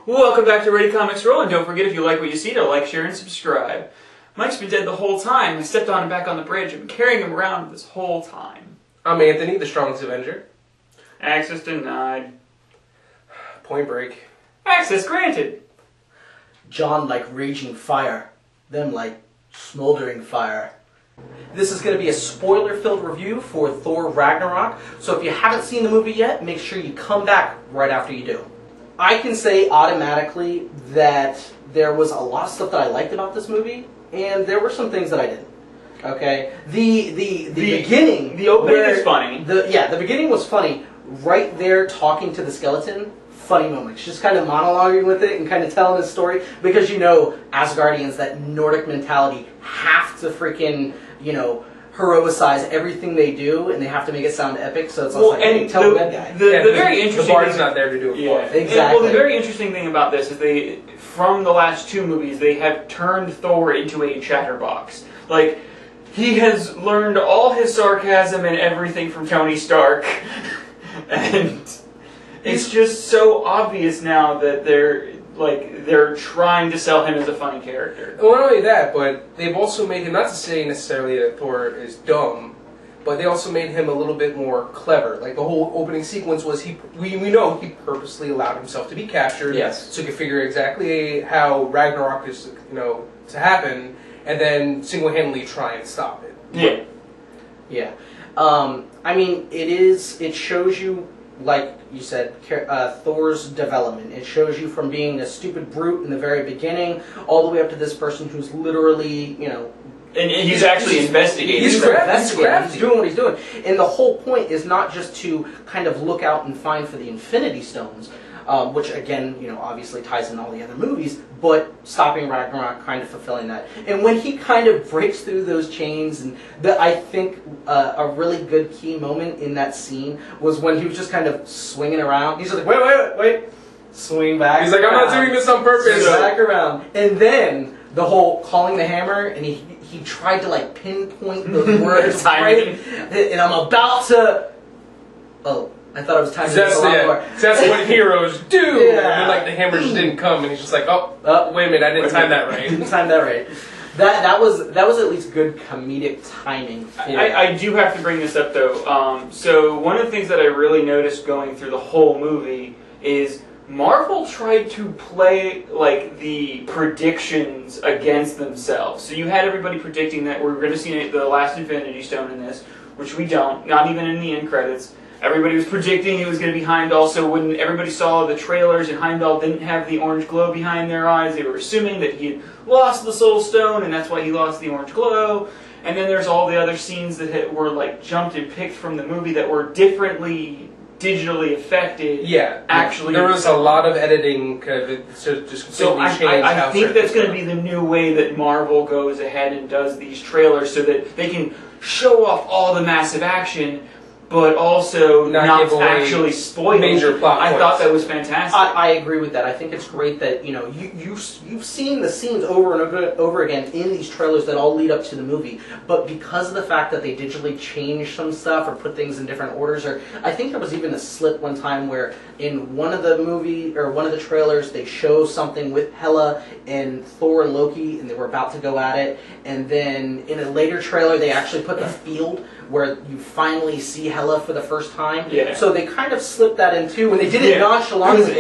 Welcome back to ReadyComicsRoll, and don't forget, if you like what you see, to like, share, and subscribe. Mike's been dead the whole time. I stepped on him back on the bridge. I've been carrying him around this whole time. I'm Anthony, the strongest Avenger. Access denied. Point Break. Access granted. John like raging fire, them like smoldering fire. This is going to be a spoiler-filled review for Thor Ragnarok, so if you haven't seen the movie yet, make sure you come back right after you do. I can say automatically that there was a lot of stuff that I liked about this movie, and there were some things that I didn't. Okay? The beginning... The opening is funny. The beginning was funny. Right there, talking to the skeleton, funny moments. Just kind of monologuing with it and kind of telling his story, because you know, as Guardians, that Nordic mentality have to freaking, you know, heroicize everything they do, and they have to make it sound epic, so it's like, hey, tell the bad guy. The very interesting the bard's not there to do it for it. Exactly. Well, the very interesting thing about this is from the last two movies, they have turned Thor into a chatterbox. Like, he has learned all his sarcasm and everything from Tony Stark, and it's just so obvious now that they're trying to sell him as a funny character. Well, not only that, but they've also made him, not to say necessarily that Thor is dumb, but they also made him a little bit more clever. Like, the whole opening sequence was, we know he purposely allowed himself to be captured, yes, so he could figure exactly how Ragnarok is, to happen, and then single-handedly try and stop it. Yeah. Yeah. I mean, it shows you, like you said, Thor's development. It shows you from being a stupid brute in the very beginning, all the way up to this person who's literally, And he's actually investigating. He's doing what he's doing. And the whole point is not just to kind of look out and find for the Infinity Stones, which again, obviously ties in all the other movies, but stopping Ragnarok, kind of fulfilling that. And when he kind of breaks through those chains, and I think a really good key moment in that scene was when he was just kind of swinging around. He's just like, wait, swing back. He's like, I'm not doing this on purpose. Swing back around. And then the whole calling the hammer, and he tried to like pinpoint those words right, and I'm about to. Oh, I thought I was timing that's what heroes do. Yeah. And like the hammer just didn't come, and he's just like, oh, wait a minute, I didn't time that right. Didn't time that right. That was at least good comedic timing. I do have to bring this up though. So one of the things that I really noticed going through the whole movie is Marvel tried to play like the predictions against themselves. So you had everybody predicting that we're going to see the last Infinity Stone in this, which we don't. Not even in the end credits. Everybody was predicting it was going to be Heimdall, so when everybody saw the trailers and Heimdall didn't have the orange glow behind their eyes, they were assuming that he had lost the Soul Stone, and that's why he lost the orange glow. And then there's all the other scenes that were like jumped and picked from the movie that were differently digitally affected. Yeah, actually, there was a lot of editing to just completely change. I think that's going to be the new way that Marvel goes ahead and does these trailers, so that they can show off all the massive action, but also not actually spoil major plot points. I thought that was fantastic. I agree with that. I think it's great that you've seen the scenes over and over again in these trailers that all lead up to the movie. But because of the fact that they digitally changed some stuff or put things in different orders, or I think there was even a slip one time where in one of the trailers they show something with Hela and Thor and Loki, and they were about to go at it, and then in a later trailer they actually put the field where you finally see Hela for the first time. Yeah. So they kind of slipped that in too, and they did it nonchalantly.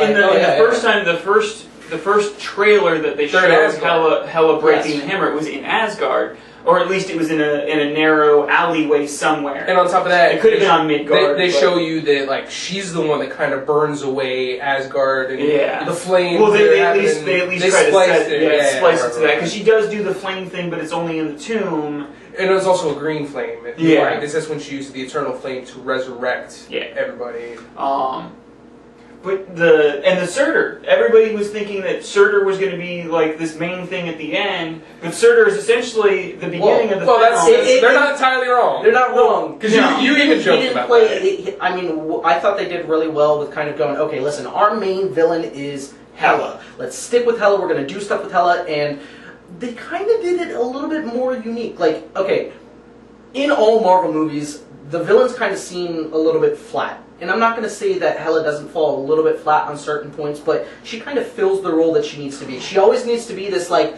The first trailer that they showed Hela breaking the hammer, it was in Asgard, or at least it was in a narrow alleyway somewhere. And on top of that, it could have been on Midgard. They show you that like she's the one that kind of burns away Asgard and the flames. Well, they at least try to splice it to that, because she does do the flame thing, but it's only in the tomb. And it was also a green flame. This is when she used the eternal flame to resurrect everybody. But the Surtur, everybody was thinking that Surtur was going to be like this main thing at the end, but Surtur is essentially the beginning of the film. They're not entirely wrong. They're not wrong. Because you even joked about that. I mean, I thought they did really well with kind of going, okay, listen, our main villain is Hela. Let's stick with Hela. We're going to do stuff with Hela, and they kind of did it a little bit more unique. Like, okay, in all Marvel movies, the villains kind of seem a little bit flat. and I'm not going to say that Hela doesn't fall a little bit flat on certain points, but she kind of fills the role that she needs to be. She always needs to be this, like,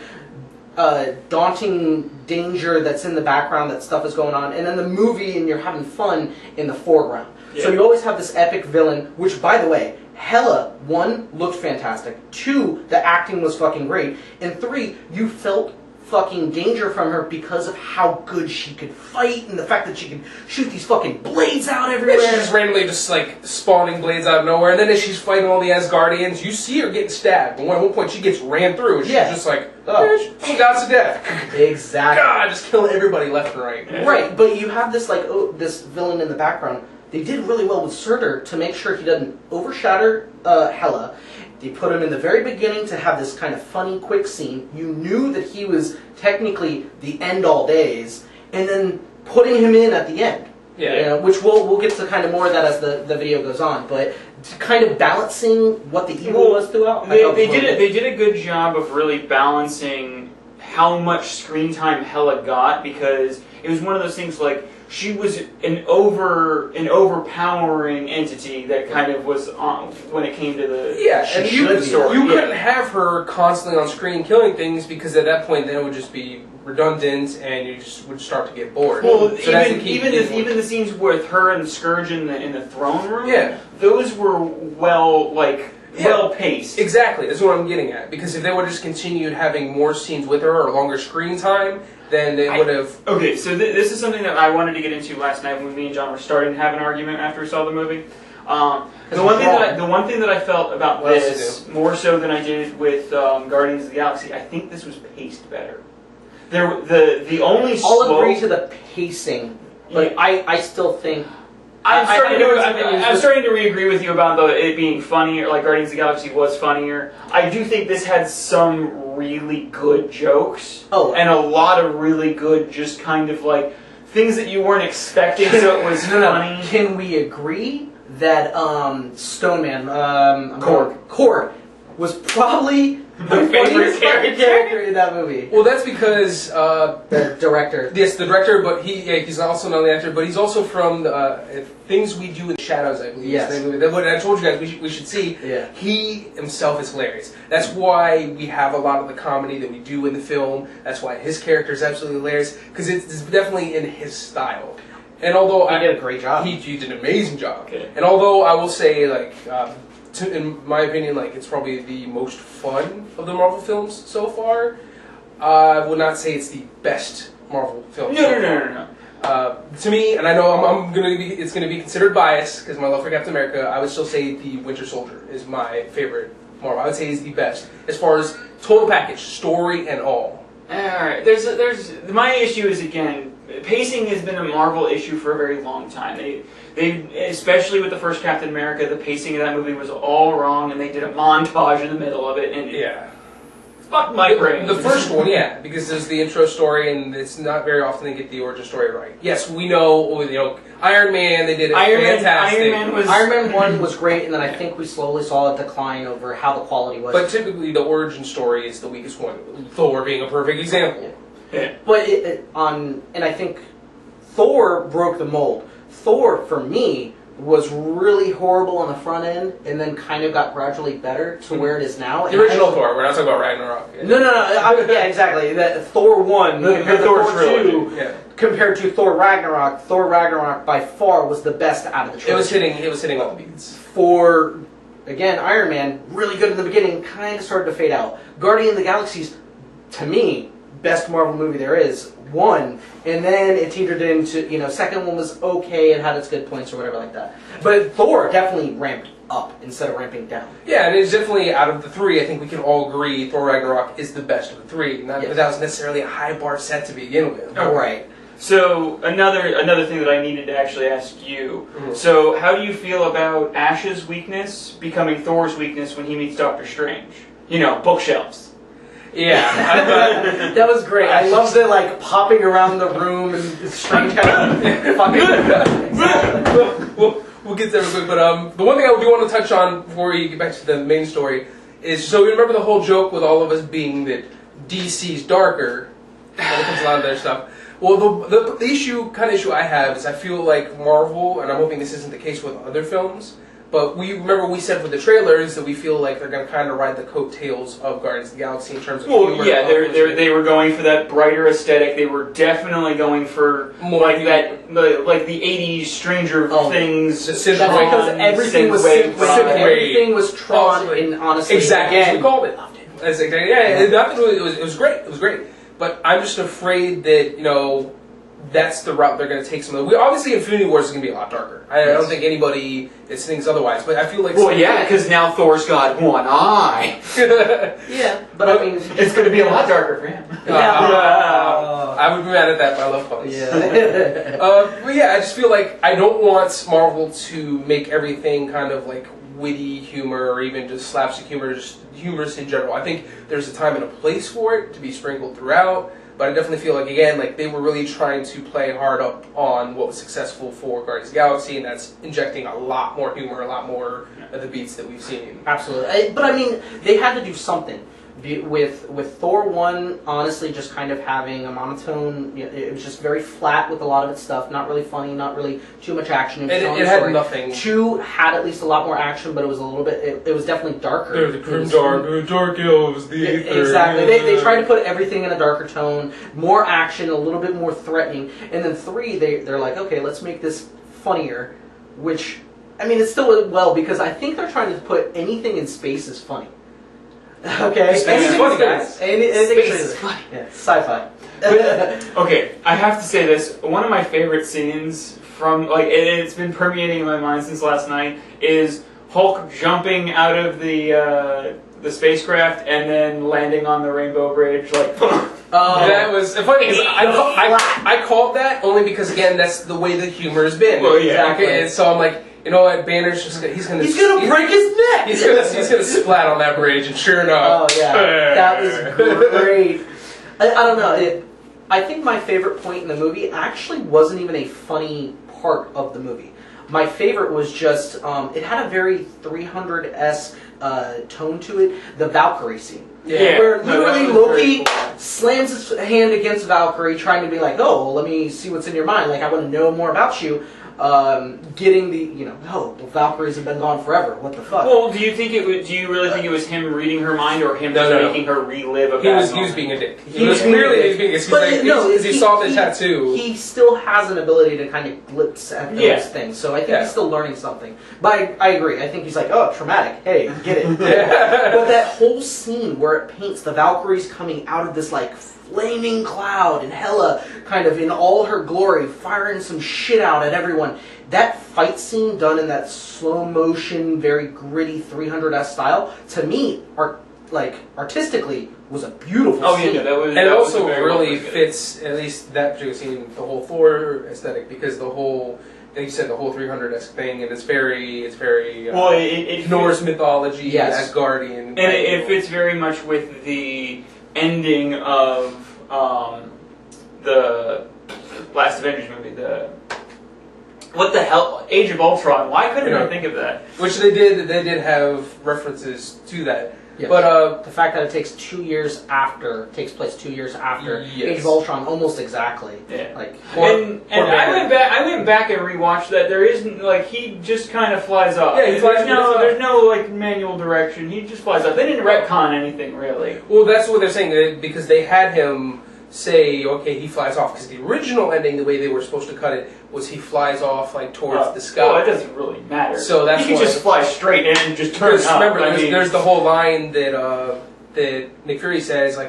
daunting danger that's in the background, that stuff is going on, and then the movie, and you're having fun in the foreground. Yeah. So you always have this epic villain, which, by the way, Hela, 1, looked fantastic, 2, the acting was fucking great, and 3, you felt fucking danger from her because of how good she could fight and the fact that she could shoot these fucking blades out everywhere. Yeah, she's just randomly just like spawning blades out of nowhere, and then as she's fighting all the Asgardians, you see her getting stabbed. But at one point she gets ran through, and she's just like, oh, gods of death. Exactly. God, just killing everybody left and right. Right, but you have this like this villain in the background. They did really well with Surtur to make sure he doesn't overshadow Hela. They put him in the very beginning to have this kind of funny, quick scene. You knew that he was technically the end-all days, and then putting him in at the end. Yeah. You know, which we'll get to kind of more of that as the video goes on. But kind of balancing what the evil was throughout. They did a good job of really balancing how much screen time Hela got, because it was one of those things like, she was an overpowering entity that kind of was on when it came to the and you couldn't have her constantly on screen killing things, because at that point then it would just be redundant and you just would start to get bored. Well, so even the scenes with her and Scourge in the throne room, those were well paced. Exactly, that's what I'm getting at. Because if they would have just continued having more scenes with her or longer screen time, then they would have... Okay, so this is something that I wanted to get into last night when me and John were starting to have an argument after we saw the movie. The one thing that I felt about this, more so than I did with Guardians of the Galaxy, I think this was paced better. The only I'll agree to the pacing, but I still think... I'm starting to re-agree with you about it being funnier, like Guardians of the Galaxy was funnier. I do think this had some really good jokes, and a lot of really good just kind of like things that you weren't expecting, so it was funny. Can we agree that Stoneman, Korg, was probably the funniest character in that movie? Well, that's because the director. Yes, the director, but he's also not the actor, but he's also from Things We Do in the Shadows, I believe. Yes. What I told you guys we should see. Yeah. He himself is hilarious. That's why we have a lot of the comedy that we do in the film. That's why his character is absolutely hilarious, because it's definitely in his style. And although he did a great job. He did an amazing job. Okay. And although I will say, like, in my opinion, like, it's probably the most fun of the Marvel films so far, I would not say it's the best Marvel film. No. To me, and I know it's gonna be considered biased because my love for Captain America, I would still say the Winter Soldier is my favorite Marvel. I would say he's the best as far as total package, story and all. Alright, my issue is, again, pacing has been a Marvel issue for a very long time. They especially with the first Captain America, the pacing of that movie was all wrong, and they did a montage in the middle of it, and fuck my brain. The first one, because there's the intro story, and it's not very often they get the origin story right. Yes, we know, Iron Man, they did it fantastic. Iron Man 1 was great, and then I think we slowly saw a decline over how the quality was. But typically the origin story is the weakest one, Thor being a perfect example. Yeah. But and I think Thor broke the mold. Thor, for me, was really horrible on the front end, and then kind of got gradually better to where it is now. The original Thor, we're not talking about Ragnarok. No, yeah, exactly. That Thor 1 compared to Thor 2, compared to Thor Ragnarok by far was the best out of the trilogy. It was hitting all the beats. For, again, Iron Man, really good in the beginning, kind of started to fade out. Guardian of the Galaxy's, to me, best Marvel movie there is, 1, and then it teetered into, second one was okay, it had its good points or whatever like that. But Thor definitely ramped up instead of ramping down. Yeah, and it's definitely, out of the 3, I think we can all agree Thor Ragnarok is the best of the 3. Not that that was necessarily a high bar set to begin with. Oh, right. So, another thing that I needed to actually ask you, so how do you feel about Ash's weakness becoming Thor's weakness when he meets Doctor Strange? Bookshelves. Yeah, that was great. I loved it, like popping around the room and Strange kind of fucking. We'll get there real quick, but the one thing I do want to touch on before we get back to the main story is, so you remember the whole joke with all of us being that DC's darker when it comes to a lot of their stuff. Well, the issue I have is I feel like Marvel, and I'm hoping this isn't the case with other films, but we said with the trailers that we feel like they're going to kind of ride the coattails of Guardians of the Galaxy in terms of humor. Well, yeah, they were going for that brighter aesthetic. They were definitely going for more like like the '80s Stranger Things. The That's because everything was Tron, and honestly, exactly again, as we called it. It was great. It was great. But I'm just afraid that that's the route they're going to take. Obviously, Infinity Wars is going to be a lot darker. I don't think anybody thinks otherwise. But I feel like because now Thor's got one eye. Yeah, but I mean, it's going to be a lot darker for him. I would be mad at that, but I love puns. Yeah. But yeah, I just feel like I don't want Marvel to make everything kind of like witty humor or even just slapstick humor, just humorous in general. I think there's a time and a place for it to be sprinkled throughout. But I definitely feel like, again, like they were really trying to play hard up on what was successful for Guardians of the Galaxy, and that's injecting a lot more humor, a lot more of the beats that we've seen. Absolutely. But I mean, they had to do something. With Thor 1, honestly, just kind of having a monotone, it was just very flat with a lot of its stuff, not really funny, not really too much action. It had nothing. 2 had at least a lot more action, but it was a little bit, it was definitely darker. There's the grim dark elves, the ether. Exactly. They tried to put everything in a darker tone, more action, a little bit more threatening. And then 3, they're like, okay, let's make this funnier, which, I mean, it's still well, because I think they're trying to put anything in space is funny. Okay. Space is funny, guys. Space is funny. Yeah, sci-fi. Okay, I have to say this. One of my favorite scenes from, and it's been permeating in my mind since last night, is Hulk jumping out of the spacecraft and then landing on the Rainbow Bridge, that was funny because I called that only because, again, that's the way the humor has been. Well, yeah. Exactly. Okay, and so I'm like, you know what, Banner's just he's gonna break his neck. He's gonna splat on that bridge, and sure enough, oh yeah, that was great. I don't know. I think my favorite point in the movie actually wasn't even a funny part of the movie. My favorite was just it had a very 300-esque tone to it. The Valkyrie scene. Yeah. Where literally Loki slams his hand against Valkyrie, trying to be like, "Oh, well, let me see what's in your mind. Like, I want to know more about you." Getting the the Valkyries have been gone forever. What the fuck? Well, do you really think it was him reading her mind, or him making her relive a bad He was being a dick. He was being a dick. Because he saw the tattoo. He still has an ability to kind of glimpse at those things, so I think he's still learning something. But I agree. I think he's like, oh, traumatic. Hey, get it. But that whole scene where it paints the Valkyries coming out of this like flaming cloud and Hela kind of in all her glory firing some shit out at everyone. That fight scene done in that slow motion, very gritty 300-esque style, to me, artistically, was a beautiful scene. Yeah, that was. And it also very really fits, at least that particular scene, the whole Thor aesthetic, because the whole, like you said, the whole 300-esque thing, and it's very it Norse mythology, yes. Asgardian. And it fits very much with the ending of the last Avengers movie, what the hell, Age of Ultron. Why couldn't I think of that? Which they did have references to that. Yes. But the fact that it takes 2 years after, takes place 2 years after yes. Age of Ultron, almost exactly. Yeah. And I went back and rewatched that. There isn't he just kind of flies off. Yeah, he flies. There's no manual direction. He just flies off. They didn't retcon anything really. Well, that's what they're saying, because they had him say, okay, he flies off, because the original ending, the way they were supposed to cut it, was he flies off towards the sky. Well, it doesn't really matter. So that's he can just fly straight in and just turn up. Remember, there's the whole line that Nick Fury says, I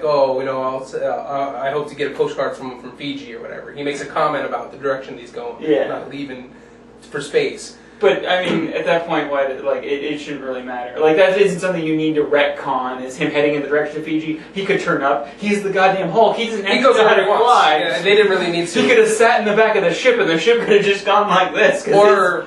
hope to get a postcard from Fiji or whatever. He makes a comment about the direction he's going. Yeah. Not leaving for space. But I mean, at that point, why? It shouldn't really matter. That isn't something you need to retcon. Is him heading in the direction of Fiji? He could turn up. He's the goddamn Hulk. He doesn't have to know how to fly. Yeah, they didn't really need to. He could have sat in the back of the ship, and the ship could have just gone like this. Or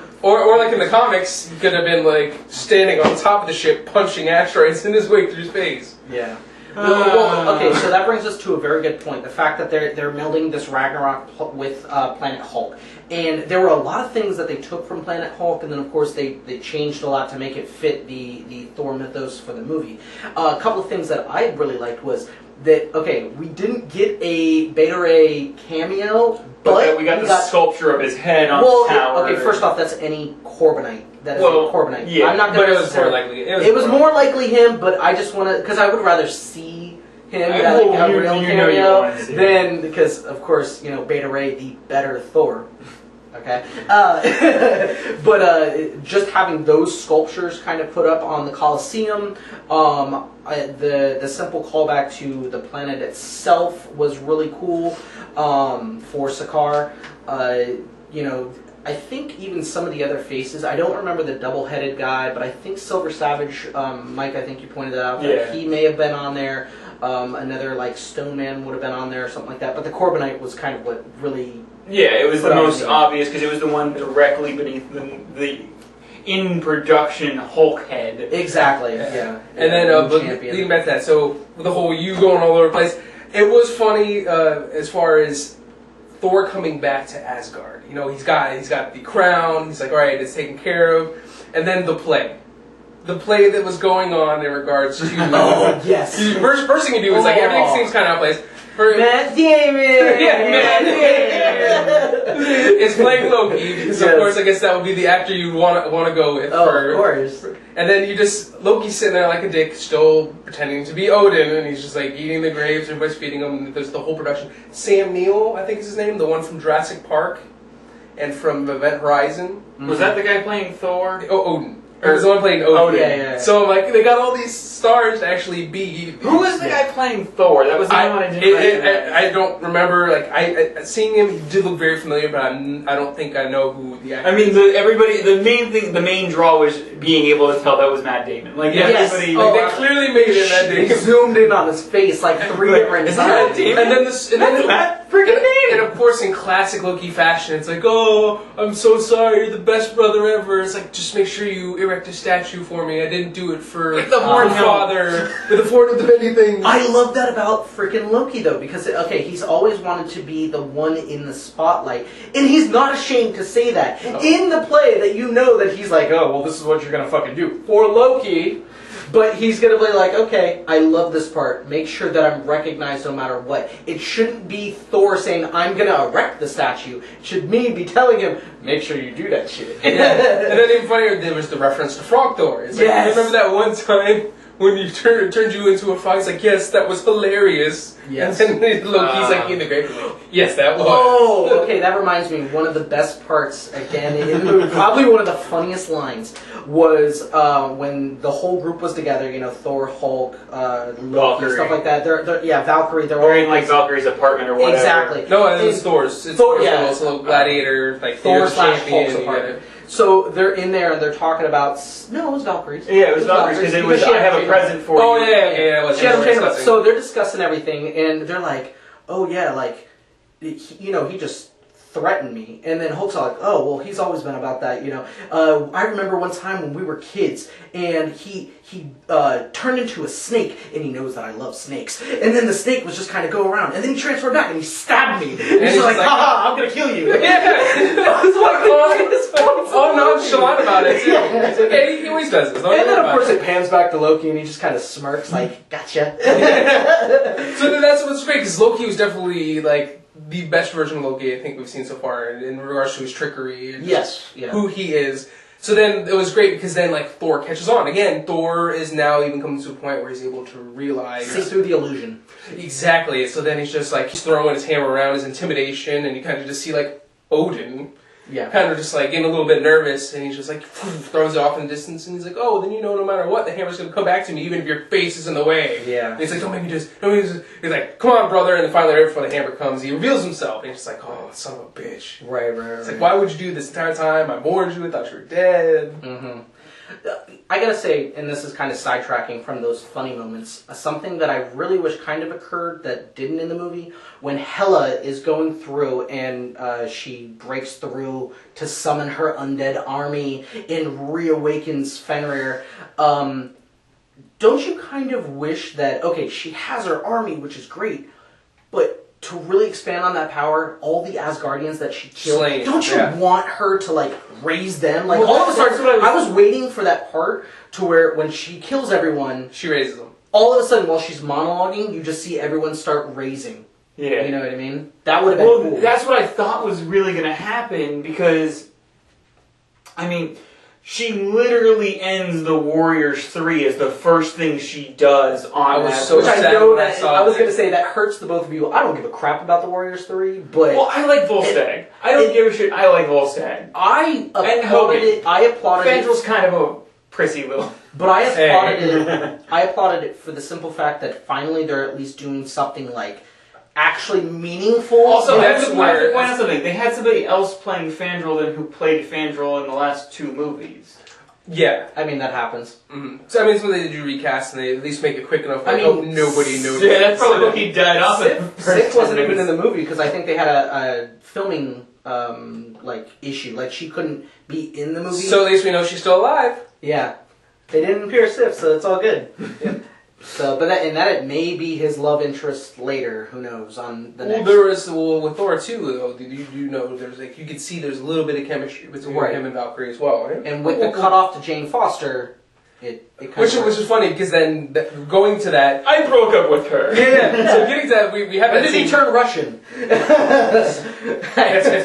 like in the comics, he could have been standing on top of the ship, punching asteroids in his way through space. Yeah. Well, okay, so that brings us to a very good point. The fact that they're melding this Ragnarok with Planet Hulk. And there were a lot of things that they took from Planet Hulk, and then of course they changed a lot to make it fit the Thor mythos for the movie. A couple of things that I really liked was that, okay, we didn't get a Beta Ray cameo, but we got the sculpture of his head on the tower. Okay, first off, that's any Corbinite. That is a Corbinite. Yeah, I'm not but going it was more likely. It was more likely him, but I just want to, because I would rather see him a real cameo than, because of course, you know, Beta Ray, the better Thor. Okay, but just having those sculptures kind of put up on the Colosseum, the simple callback to the planet itself was really cool for Sakaar. You know, I think even some of the other faces, I don't remember the double-headed guy, but I think Silver Savage, Mike, I think you pointed that out, that he may have been on there. Another, like, Stone Man would have been on there or something like that, but the Corbinite was kind of what really... Yeah, it was the most obvious, because it was the one directly beneath the in-production Hulk head. Exactly, yeah. And then, leading back to that, so the whole you going all over the place, it was funny as far as Thor coming back to Asgard. You know, he's got the crown, he's like, alright, it's taken care of. And then the play. The play that was going on in regards to... oh, yes. First thing you do is, like, everything seems kind of out of place. Matt Damon! Yeah, Matt Damon! Is playing Loki, so of course I guess that would be the actor you'd want to go with. Oh, of course. And then Loki's sitting there like a dick, still pretending to be Odin, and he's just like eating the grapes, everybody's feeding him, there's the whole production. Sam Neill, I think is his name, the one from Jurassic Park, and from Event Horizon. Was that the guy playing Thor? Oh, Odin. Or was the one playing Odin. Yeah. So, like, they got all these stars to actually be... Who was the guy playing Thor? That was the one I didn't recognize. I don't remember, like, I seeing him, he did look very familiar, but I don't think I know who the actor I mean, the main draw was being able to tell that was Matt Damon. Like, everybody... they clearly made it Matt Damon. They zoomed in on his face like 3 different times. And then Matt freaking Damon! And of course, in classic Loki fashion, it's like, oh, I'm so sorry, you're the best brother ever. It's like, just make sure you erect a statue for me. I didn't do it for the father. With the Ford of anything. I love that about freaking Loki, though, because, okay, he's always wanted to be the one in the spotlight, and he's not ashamed to say that. In the play, that you know that he's like, oh, well, this is what you're gonna fucking do for Loki. But he's going to be like, okay, I love this part. Make sure that I'm recognized no matter what. It shouldn't be Thor saying, I'm going to erect the statue. It should be telling him, make sure you do that shit. And then even funnier, there was the reference to Frog Thor. It's like, remember that one time when you turned you into a frog? He's like, yes, that was hilarious. Yes. And then Loki's like in the grave. Yes, that was. Oh, okay, that reminds me. One of the best parts, again, in the movie, probably one of the funniest lines, was when the whole group was together, you know, Thor, Hulk, Loki, stuff like that. Valkyrie, they're all in like Valkyrie's apartment or whatever. Exactly. No, it's Thor's. It's Thor, Thor's little gladiator, like Thor / champion. Hulk's apartment. So they're in there and they're talking about... No, it was Valkyrie's. Yeah, it was Valkyrie's because it was, I have a present for you. Oh, yeah. She had him so they're discussing everything and they're like, oh yeah, like, you know, he just threatened me. And then Hulk's like, oh, well, he's always been about that, you know. I remember one time when we were kids and he turned into a snake and he knows that I love snakes. And then the snake was just kind of go around and then he transferred back and he stabbed me. And he's like, haha, I'm going to kill you. I was like, all nonchalant about it. It's okay, he always does this. And then, of course, it pans back to Loki, and he just kind of smirks, like, gotcha. So then that's what's great, because Loki was definitely, like, the best version of Loki I think we've seen so far in regards to his trickery and who he is. So then it was great, because then, like, Thor catches on. Again, Thor is now even coming to a point where he's able to realize... See through the illusion. Exactly. So then he's just, like, he's throwing his hammer around, his intimidation, and you kind of just see, like, Odin... Yeah. Kind of just like getting a little bit nervous, and he's just like throws it off in the distance, and he's like, "Oh, then you know, no matter what, the hammer's gonna come back to me, even if your face is in the way." Yeah. And he's like, "Don't make me do this. Don't make me do this." He's like, "Come on, brother!" And then finally, right before the hammer comes, he reveals himself, and he's just like, "Oh, son of a bitch!" Right. It's like, why would you do this entire time? I warned you. I thought you were dead. Mm-hmm. I gotta say, and this is kind of sidetracking from those funny moments, something that I really wish kind of occurred that didn't in the movie, when Hela is going through and she breaks through to summon her undead army and reawakens Fenrir, don't you kind of wish that, okay, she has her army, which is great, but to really expand on that power, all the Asgardians that she killed, Slain, don't you want her to like raise them? Like Well, all of a that's sudden, what I was waiting for that part to where when she kills everyone, She raises them. all of a sudden while she's monologuing, you just see everyone start raising. Yeah. You know what I mean? That would have been cool. That's what I thought was really going to happen because, I mean, she literally ends the Warriors 3 as the first thing she does on I was that. so Which I sad know when I that saw I was that. going to say that hurts the both of you. I don't give a crap about the Warriors 3, but Well, I like Volstagg. I don't give a shit. I like Volstagg. I Hogan. applauded it. I applauded it. Fandrel's kind of a prissy little... But I applauded Hey. it. I applauded it for the simple fact that finally they're at least doing something like actually meaningful. Also, I have that's to where- point out something. They had somebody else playing Fandral than who played Fandral in the last 2 movies. Yeah. I mean that happens. Mm-hmm. So I mean, it's when they do recast and they at least make it quick enough. I I mean, hope nobody knows. Yeah, that's probably what he died off of. Sif wasn't even in the movie because I think they had a filming like issue. Like she couldn't be in the movie. So at least we know she's still alive. Yeah, they didn't appear Sif, so it's all good. Yeah. So, but that it may be his love interest later. Who knows on the next? There was with Thor too. Though, you know there's like you could see there's a little bit of chemistry between Right. him and Valkyrie as well. Right? And with the cutoff to Jane Foster, it kind Which of is funny because then going to that. I broke up with her. Yeah. So getting to that, we have When that did he scene- turn Russian? It's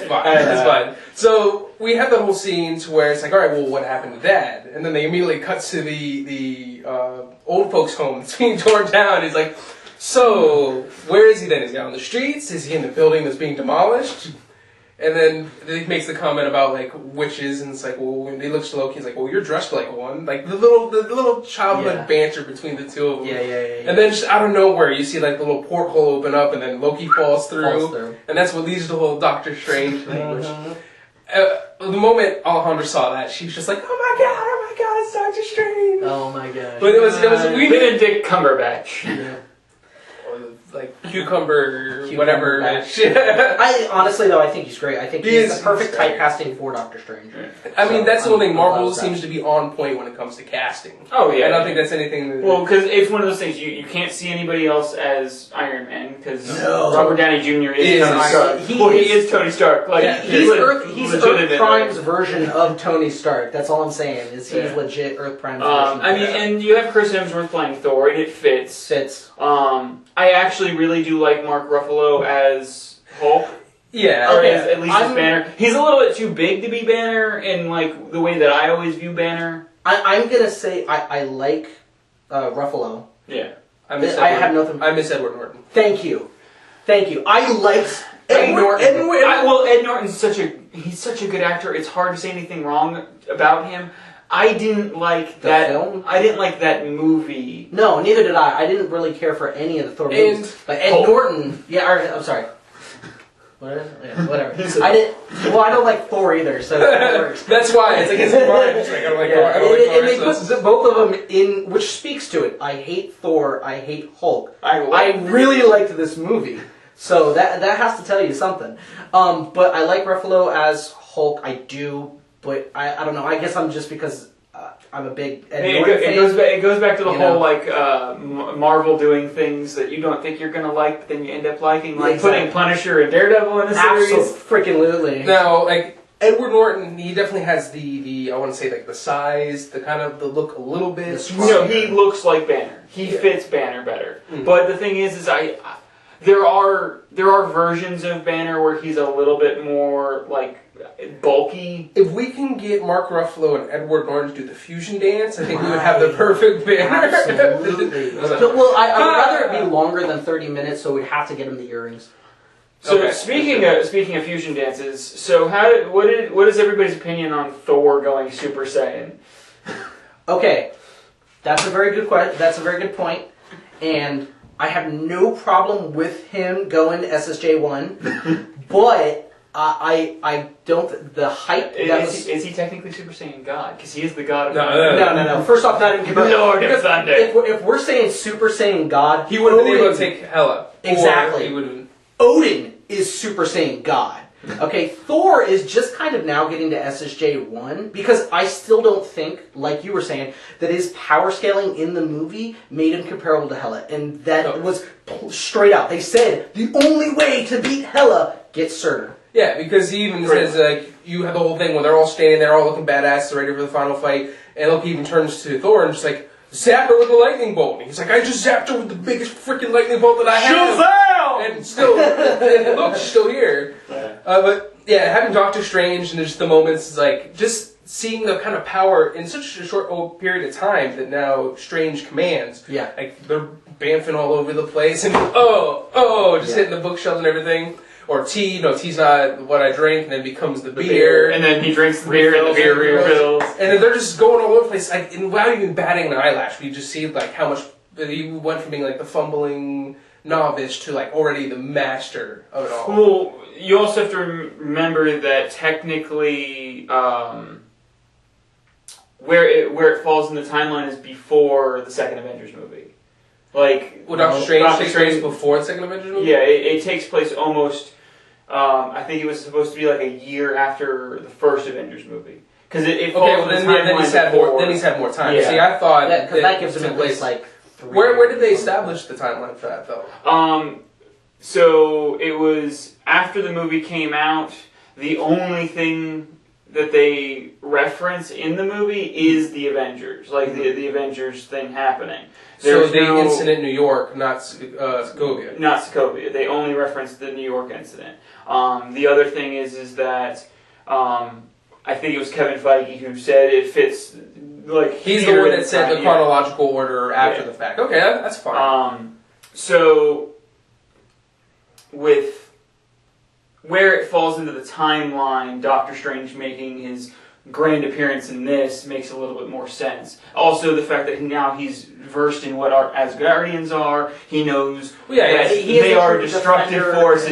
fine. It's fine. So we have the whole scene to where it's like, all right, well, what happened to Dad? And then they immediately cut to the old folks' home that's being torn down. He's like, so where is he then? Is he out on the streets? Is he in the building that's being demolished? And then he makes the comment about like witches, and it's like, well, when he looks to Loki, he's like, well, you're dressed like one. Like the little childhood Yeah. banter between the two of them. Yeah. And then just out of nowhere, you see like the little porthole open up, and then Loki falls through, Falls through. and that's what leads to the whole Doctor Strange thing. Which, Mhm. the moment Alejandra saw that, she was just like, "Oh my god, it's Doctor Strange!" Oh my gosh. But it was we knew Benedict Cumberbatch. Yeah. like cucumber, Cucumber whatever. batch. I honestly though I think he's great. I think He he's is- the perfect he's great. typecasting for Doctor Strange. I mean, So, that's the one thing. I'm glad Marvel with that. seems to be on point when it comes to casting. Oh, yeah. I don't think that's anything. That, Well, because it's one of those things, you can't see anybody else as Iron Man, because No. Robert Downey Jr. is He Tony is. Stark. He Well, he is- is Tony Stark. Like, Yeah. He's Earth legitimately. Prime's version of Tony Stark. That's all I'm saying. Is he's Yeah. legit Earth Prime's version. I mean, and you have Chris Hemsworth playing Thor, and it fits. fits. I actually really do like Mark Ruffalo as Hulk, yeah. or Okay. as, at least as I'm- Banner. He's a little bit too big to be Banner in like the way that I always view Banner. I'm gonna say I like Ruffalo. Yeah. I miss I Edward. have nothing. I miss Edward Norton. Thank you. I liked Ed Norton. Well, Ed Norton's such a good actor. It's hard to say anything wrong about him. I didn't like The that film? I didn't like that movie. No, neither did I. I didn't really care for any of the Thor movies. And But Ed Hulk. Norton, I'm sorry. Whatever. I didn't. Well, I don't like Thor either, so that works. That's why it's like it's hard. It's like I don't like Yeah, Thor. I don't like Thor. and they so put it's- both of them in, which speaks to it. I hate Thor. I hate Hulk. I really liked this movie, so that has to tell you something. But I like Ruffalo as Hulk. I do, but I don't know. I guess I'm just because I'm a big Ed Norton fan. It goes back to the You whole know. like Marvel doing things that you don't think you're gonna like, but then you end up liking, like Exactly. putting Punisher and Daredevil in a series. Absolutely. Now, like Edward Norton, he definitely has the I want to say like the size, the kind of the look a little bit. The No, he looks like Banner. He Yeah. fits Banner better. Mm. But the thing is there are versions of Banner where he's a little bit more like bulky. If we can get Mark Ruffalo and Edward Norton to do the fusion dance, I think we would have the perfect banner. Absolutely. Well, I would rather it be longer than 30 minutes, so we'd have to get him the earrings. So Okay. speaking of fusion dances, so what is everybody's opinion on Thor going Super Saiyan? Okay, that's a very good question. That's a very good point, and I have no problem with him going SSJ1, but I don't the hype. That was, Is he technically Super Saiyan God? Because he is the God of no. First off, not even Lord of because Thunder. If we're saying Super Saiyan God, He would have been able to Odin- take Hela. Exactly. Or he would have. Odin is Super Saiyan God. Okay, Thor is just kind of now getting to SSJ1 because I still don't think, like you were saying, that his power scaling in the movie made him comparable to Hela. And that was straight out. They said the only way to beat Hela, get Surtur. Yeah, because he even says, like, you have the whole thing when they're all standing there, all looking badass, ready for the final fight, and Loki even turns to Thor and just like, zap her with a lightning bolt. And he's like, I just zapped her with the biggest freaking lightning bolt that I have. Shazam! And still, look, she's still here. Yeah. But yeah, having Doctor Strange and just the moments, like, just seeing the kind of power in such a short period of time that now Strange commands. Yeah. Like, they're bamfing all over the place and, just hitting the bookshelves and everything. Or tea, tea's not what I drink, and then becomes the beer. And then he drinks the beer, and the beer refills. And then they're just going all over the place, like, and without even batting an eyelash, we just see, like, how much, he went from being, like, the fumbling novice to, like, already the master of it all. Well, you also have to remember that technically, where it falls in the timeline is before the second Avengers movie. Like, well, Doctor Strange takes place before the second Avengers movie? Yeah, it takes place almost, I think it was supposed to be like a year after the first Avengers movie. Because it falls in the timeline before. Then he's had more time. Yeah. See, I thought because that gives him at least like 3 Where did they establish the timeline for that, though? So it was after the movie came out, the only thing that they reference in the movie is the Avengers, like the Avengers thing happening. So the incident in New York, not Sokovia. Not Sokovia. They only reference the New York incident. The other thing is that I think it was Kevin Feige who said it fits. Like he's the one that said the chronological order after the fact. Okay, that's fine. So with where it falls into the timeline, Doctor Strange making his grand appearance in this makes a little bit more sense. Also, the fact that now he's versed in what our Asgardians are, he knows that they are a destructive force.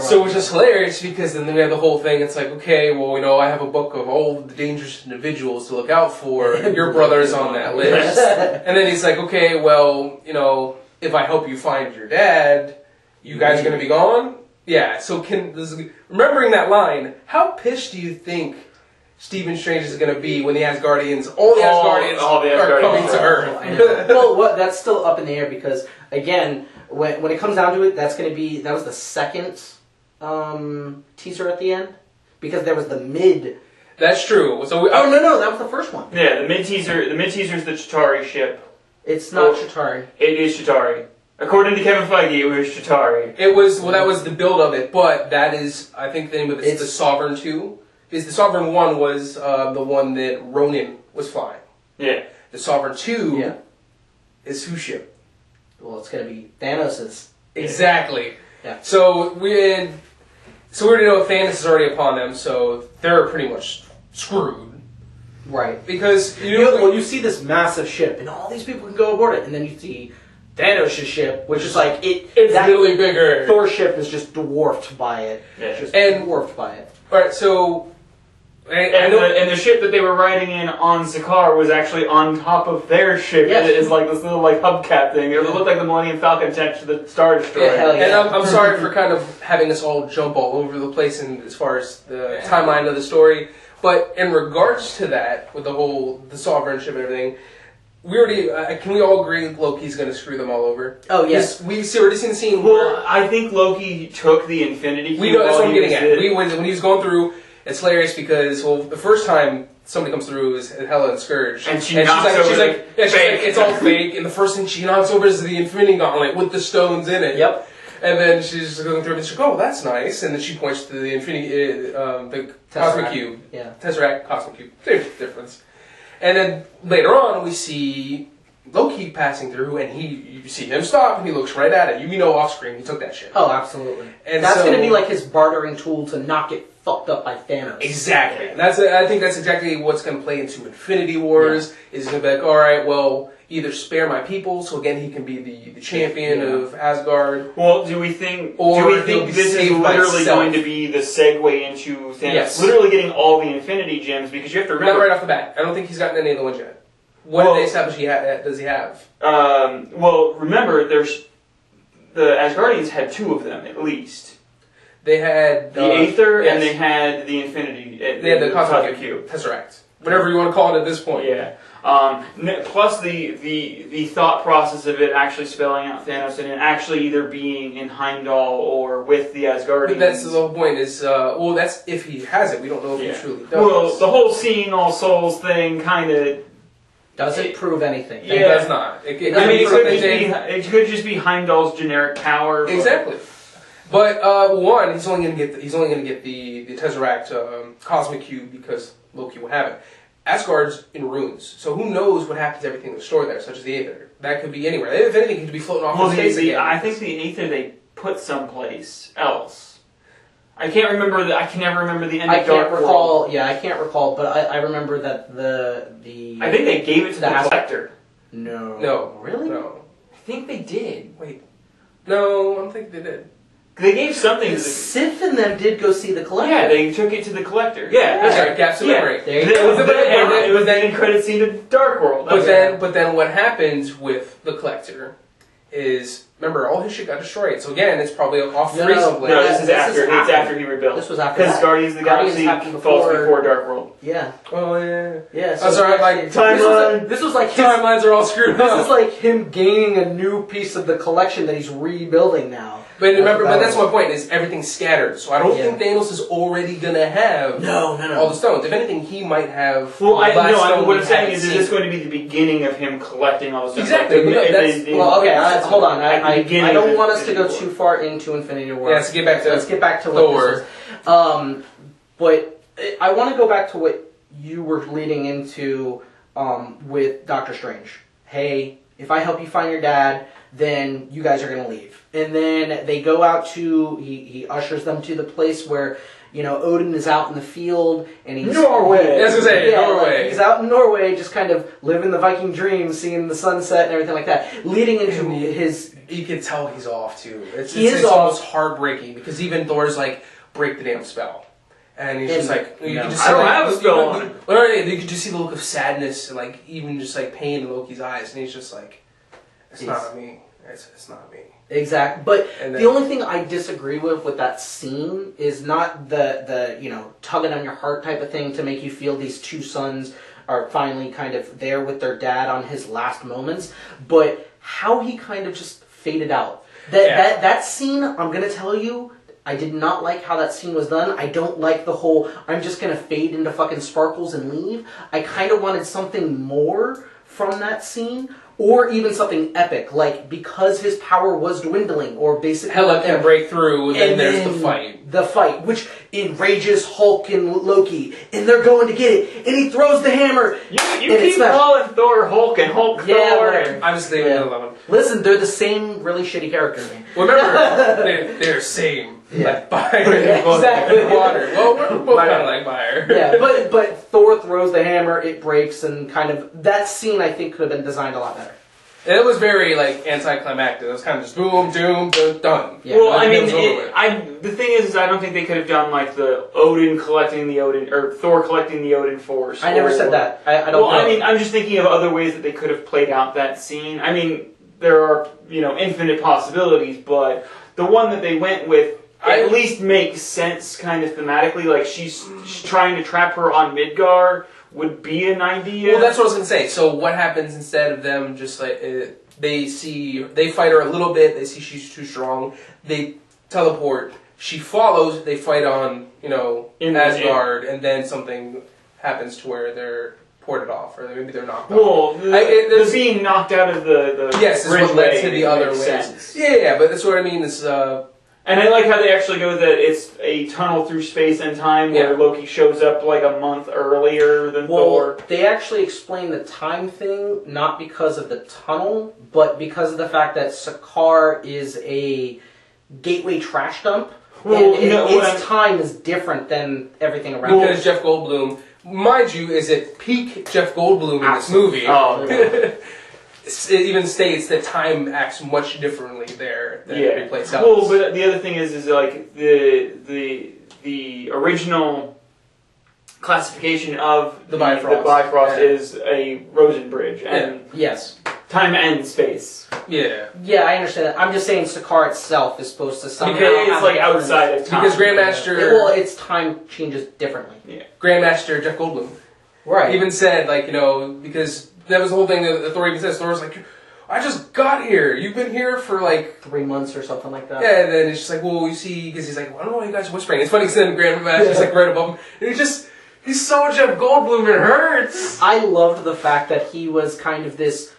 So which is hilarious because then we have the whole thing. It's like, okay, well, I have a book of all the dangerous individuals to look out for. Your brother's on that list. And then he's like, okay, well, if I help you find your dad, you guys are going to be gone? Yeah, so remembering that line, how pissed do you think Stephen Strange is going to be when the Asgardians, all the Asgardians are coming to Earth? Well, that's still up in the air because, again, when it comes down to it, that was the second teaser at the end because there was the mid. That's true. So no, that was the first one. Yeah, the mid teaser is the Chitauri ship. It's not Chitauri. It is Chitauri. According to Kevin Feige, it was Chitauri. It was, that was the build of it, but that is, I think the name of it is the Sovereign 2. Because the Sovereign 1 was the one that Ronan was flying. Yeah. The Sovereign 2 is whose ship? Well, it's going to be Thanos'. Exactly. Yeah. So we already know Thanos is already upon them, so they're pretty much screwed. Right. Because, you see this massive ship, and all these people can go aboard it, and then you see Thanos' ship, which is like it's really bigger. Thor's ship is just dwarfed by it. Yeah. Dwarfed by it. Alright, so and the ship that they were riding in on Sakaar was actually on top of their ship. Yes. It is like this little hubcap thing. It looked like the Millennium Falcon attached to the Star Destroyer. Yeah, hell yeah. And I'm sorry for kind of having us all jump all over the place as far as the timeline of the story. But in regards to that, with the Sovereign ship and everything, we already can we all agree Loki's going to screw them all over? Oh yes, we've already seen the scene. Well, I think Loki took the Infinity Cube. We know that's what I'm getting at. When he was going through, it's hilarious because the first time somebody comes through is Hela and Scourge, and she's like, it's all fake. And the first thing she knocks over is the Infinity Gauntlet with the stones in it. Yep. And then she's going through and she's like, oh, that's nice. And then she points to the the Cosmic Cube. Yeah. Tesseract, Cosmic Cube. There's a difference. And then later on, we see Loki passing through, and you see him stop, and he looks right at it. Off screen, he took that shit. Oh, absolutely. And that's going to be like his bartering tool to not get fucked up by Thanos. Exactly. I think that's exactly what's going to play into Infinity Wars. Yeah. Is going to be like, all right, well, either spare my people, so again he can be the champion of Asgard. Well, do we think this is literally going to be the segue into Thanos literally getting all the Infinity Gems? Because you have to remember, not right off the bat. I don't think he's gotten any of the ones yet. What did they establish does he have? Well, remember, the Asgardians had 2 of them at least. They had the Aether, yes. and they had the Infinity. They had the Cosmic Cube. Tesseract. Whatever you want to call it at this point. Yeah. Plus the thought process of it actually spelling out Thanos and it actually either being in Heimdall or with the Asgardians. But that's the whole point. Is that's if he has it. We don't know if he truly does. Well, the whole seeing all souls thing kind of doesn't prove anything. It does not. It could just be Heimdall's generic power. Exactly. But one, he's only gonna get the Tesseract Cosmic Cube because Loki will have it. Asgard's in ruins, so who knows what happens to everything that's stored there, such as the Aether. That could be anywhere. If anything, it could be floating off in space again. I think the Aether they put someplace else. I can't remember. I can never remember the end of Dark World. Yeah, I can't recall, but I remember that the. I think they gave it to the Collector. No. Really? No. I think they did. Wait. No, I don't think they did. They gave something to the... Sif and them did go see the Collector. Yeah, they took it to the Collector. Yeah, that's right. Gaps of memory. There you go. It was the end credit scene of Dark World. But then what happens with the Collector is, remember, all his shit got destroyed. So again, it's probably off the race of No, this is after. It's after he rebuilt. This was after because Guardians of the Galaxy falls before Dark World. Yeah. Oh yeah. Yeah. So sorry, like timeline. This was like timelines are all screwed up. This is like him gaining a new piece of the collection that he's rebuilding now. But remember, that's my point, is everything's scattered. So I don't think Thanos is already going to have all the stones. If anything, he might have... Well, what I'm saying is this going to be the beginning of him collecting all the stones? Exactly. Hold on. I don't want us to go too far into Infinity War. Yeah, let's get back to Thor. But I want to go back to what you were leading into with Doctor Strange. Hey, if I help you find your dad, then you guys are going to leave. And then they go out to, he ushers them to the place where, Odin is out in the field, and he's... Norway! Norway. He's out in Norway, just kind of living the Viking dream, seeing the sunset and everything like that, leading into his... You can tell he's off, too. It's almost heartbreaking, because even Thor's like, break the damn spell. And he's just like... I don't have a spell on it. You could just see the look of sadness, and like even just like pain in Loki's eyes, and he's just like, it's not me. It's not me. Exactly. But the only thing I disagree with that scene is not the tugging on your heart type of thing to make you feel these two sons are finally kind of there with their dad on his last moments, but how he kind of just faded out. That scene, I'm going to tell you, I did not like how that scene was done. I don't like the whole, I'm just going to fade into fucking sparkles and leave. I kind of wanted something more from that scene. Or even something epic, like because his power was dwindling, or basically... Hela can break through, and then there's the fight. The fight, which enrages Hulk and Loki, and they're going to get it, and he throws the hammer. You keep calling Thor Hulk and Hulk Thor. I'm just leaving it alone. Listen, they're the same really shitty character. Remember, they're same. Like fire. Exactly. Water. Well, we're both kind of like fire. Yeah, but Thor throws the hammer, it breaks, and kind of... That scene, I think, could have been designed a lot better. And it was very, like, anticlimactic. It was kind of just boom, doom, done. Yeah, well, I mean, the thing is, I don't think they could have done, like, the Odin collecting the Odin, or Thor collecting the Odin Force. I never said that. I don't know. I mean, I'm just thinking of other ways that they could have played out that scene. I mean, there are, infinite possibilities, but the one that they went with at least makes sense kind of thematically. Like, she's trying to trap her on Midgard would be an idea. Well, that's what I was going to say. So what happens instead of them just like, they fight her a little bit, they see she's too strong, they teleport, she follows, they fight on, in Asgard, and then something happens to where they're ported off, or maybe they're knocked off. Well, the being knocked out of the yes, is what led to the other ways. Yeah, but that's what I mean, is... And I like how they actually go that it's a tunnel through space and time where Loki shows up like a month earlier than Thor. They actually explain the time thing not because of the tunnel, but because of the fact that Sakaar is a gateway trash dump. Well, and its time is different than everything around it. Because Jeff Goldblum, mind you, is at peak Jeff Goldblum in this movie. Oh, yeah. It even states that time acts much differently there than every place else. Well, but the other thing is like the original classification of the Bifrost is a Rosen bridge, and yes, Time and space. Yeah. Yeah, I understand that. I'm just saying Sakaar itself is supposed to somehow Because it's have like a different- outside of time. Because Grandmaster... Well, its time changes differently. Yeah. Grandmaster Jeff Goldblum Right. even said, like, you know, because that was the whole thing that Thor even says. Thor was like, I just got here. You've been here for, like... 3 months or something like that. Yeah, and then it's just like, well, you see... Because he's like, I don't know why you guys are whispering. It's funny because then Grandmaster's, like, right above him. And he's so Jeff Goldblum, it hurts. I loved the fact that he was kind of this...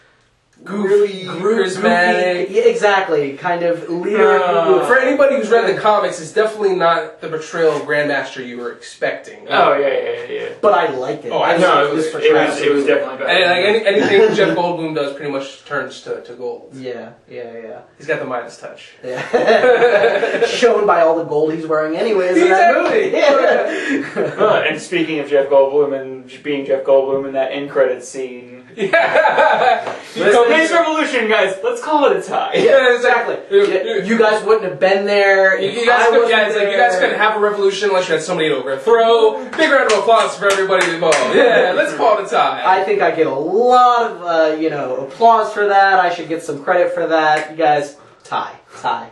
Goofy, charismatic. Yeah, exactly. Kind of leader. For anybody who's read the comics, it's definitely not the portrayal of Grandmaster you were expecting. Oh, yeah. But I liked it. Oh, I know, liked it was portrayal. definitely better. And like anything Jeff Goldblum does pretty much turns to gold. Yeah. He's got the Midas touch. Yeah. Shown by all the gold he's wearing anyways in that movie. Yeah. And speaking of Jeff Goldblum and being Jeff Goldblum in that end credits scene. Yeah. Space Revolution, guys. Let's call it a tie. Yeah, exactly. You guys wouldn't have been there. You guys couldn't have a revolution unless you had somebody to overthrow. Big round of applause for everybody involved. Yeah, let's call it a tie. I think I get a lot of, applause for that. I should get some credit for that. You guys, tie. I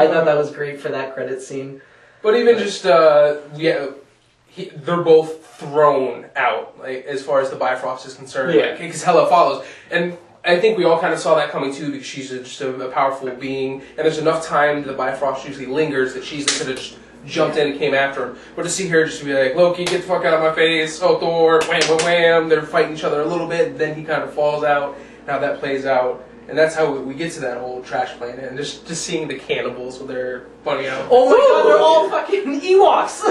thought that was great for that credit scene. But even just, they're both thrown out, like, as far as the Bifrost is concerned. Yeah. Because Hela follows. And I think we all kind of saw that coming too, because she's just a powerful being, and there's enough time the Bifrost usually lingers that she's could have just jumped in and came after him. But to see her just be like, Loki, get the fuck out of my face, oh Thor, wham, wham, wham, they're fighting each other a little bit, then he kind of falls out, and how that plays out. And that's how we get to that whole trash planet, and just seeing the cannibals with their funny out. Oh my god, they're all fucking Ewoks!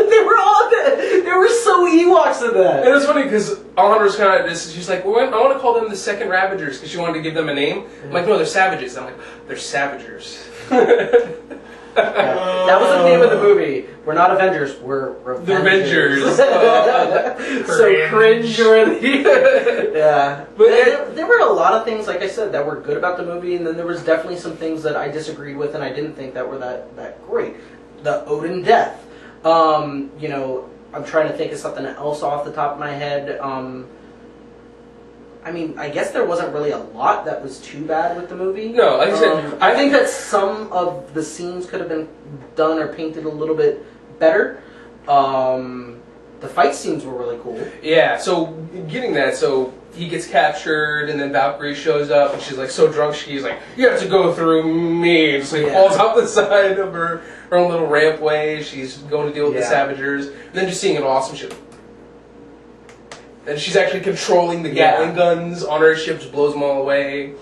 They were so Ewoks in that! And it's funny because Alejandro's kind of she's like, well, I want to call them the Second Ravagers because she wanted to give them a name. I'm like, no, they're Savages. I'm like, they're Savagers. That was the name of the movie. We're not Avengers, we're Revengers. So cringe-worthy. Yeah. But there were a lot of things, like I said, that were good about the movie, and then there was definitely some things that I disagreed with and I didn't think that were that great. The Odin death. I'm trying to think of something else off the top of my head. I guess there wasn't really a lot that was too bad with the movie. No, like I said, I think that some of the scenes could have been done or painted a little bit better. The fight scenes were really cool. Yeah, so getting that, so he gets captured, and then Valkyrie shows up, and she's like so drunk, she's like, you have to go through me, and just like falls off the side of her own little rampway. She's going to deal with the Savagers, and then just seeing an awesome ship. And she's actually controlling the Gatling guns on her ship, just blows them all away.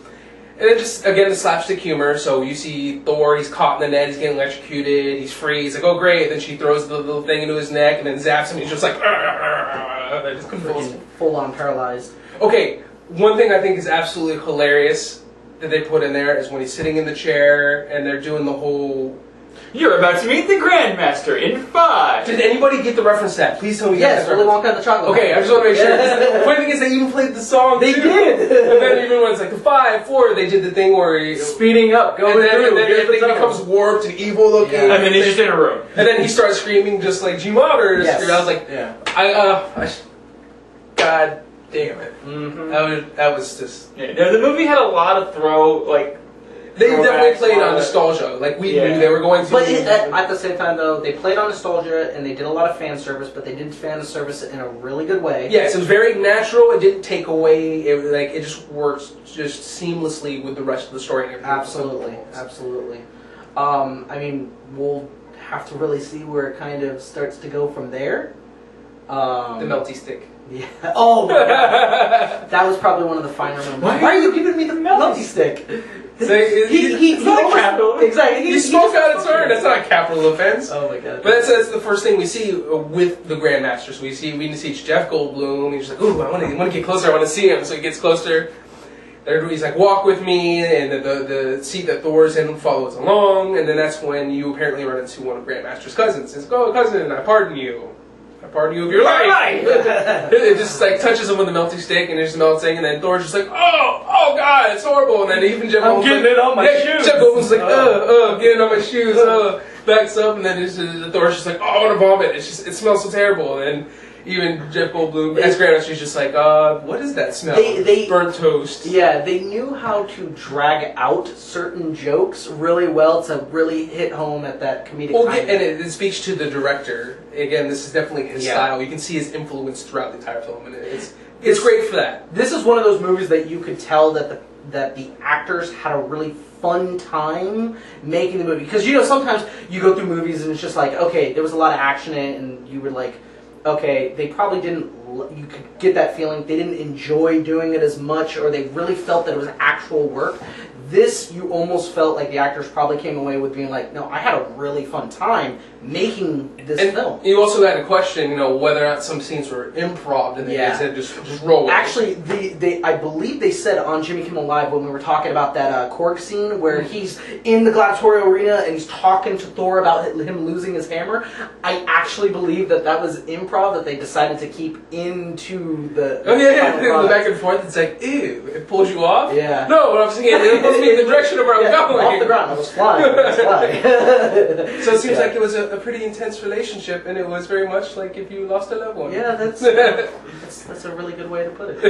And then just, again, the slapstick humor. So you see Thor, he's caught in the net, he's getting electrocuted, he's free, he's like, oh great. Then she throws the little thing into his neck and then zaps him, he's just like, just convulsed. Full on paralyzed. Okay, one thing I think is absolutely hilarious that they put in there is when he's sitting in the chair and they're doing the whole... You're about to meet the Grandmaster in 5. Did anybody get the reference to that? Please tell me. Yes, Willy Wonka and the Chocolate Okay, I just want to make sure. The funny thing is they even played the song They too. did! And then even when it's like 5, 4, they did the thing where he... Speeding up, going and through. then everything becomes warped and evil looking. Yeah. And then he's just in a room. And then he starts screaming just like G-Modders. Yes. I was like, God damn it. Mm-hmm. That was just... Yeah, the movie had a lot of They definitely throwbacks, played all on that. nostalgia. Like, we knew they were going to... But at the same time, though, they played on nostalgia and they did a lot of fan service, but they did fan service in a really good way. Yes, it was very natural. It didn't take away... It just works just seamlessly with the rest of the story and everything. Absolutely. We'll have to really see where it kind of starts to go from there. The melty stick. Yeah. Oh my God. That was probably one of the finer moments. Why are you giving me the melty stick? It's not a capital. Exactly. He spoke out of turn. That's not a capital offense. Oh my God. But that's the first thing we see with the Grandmaster. So we see Jeff Goldblum. He's like, ooh, I want to get closer. I want to see him. So he gets closer. He's like, walk with me, and the seat that Thor's in follows along. And then that's when you apparently run into one of Grandmaster's cousins. He's like, oh, cousin, I pardon you. I pardon you of your life. It just like touches him with the melting stick, and it's melting, and then Thor's just like, oh God, it's horrible. And then even Jeff Goldblum's getting it on my shoes. Jeff Goldblum's like, getting on my shoes, backs up, and then Thor's just like, oh, I want to vomit. It smells so terrible. And then even Jeff Goldblum as Grandmaster's just like, what is that smell? Burnt toast. Yeah, they knew how to drag out certain jokes really well to really hit home at that comedic timing. And it speaks to the director. Again, this is definitely his style. You can see his influence throughout the entire film, and it's great for that. This is one of those movies that you could tell that the actors had a really fun time making the movie. Because, sometimes you go through movies and it's just like, okay, there was a lot of action in it, and you were like, okay, they probably didn't, you could get that feeling they didn't enjoy doing it as much, or they really felt that it was actual work. This, you almost felt like the actors probably came away with being like, no, I had a really fun time making this film. You also had to question, whether or not some scenes were improv, and they said just roll with it. Actually, I believe they said on Jimmy Kimmel Live when we were talking about that Korg scene where he's in the gladiatorial arena and he's talking to Thor about him losing his hammer. I actually believe that was improv that they decided to keep into the the back and forth. It's like, ew, it pulls you off. Yeah. No, what I'm saying is it pulls me in the direction of where I'm going. Off the ground, I was flying. So it seems like it was a pretty intense relationship, and it was very much like if you lost a loved one. Yeah, that's a really good way to put it.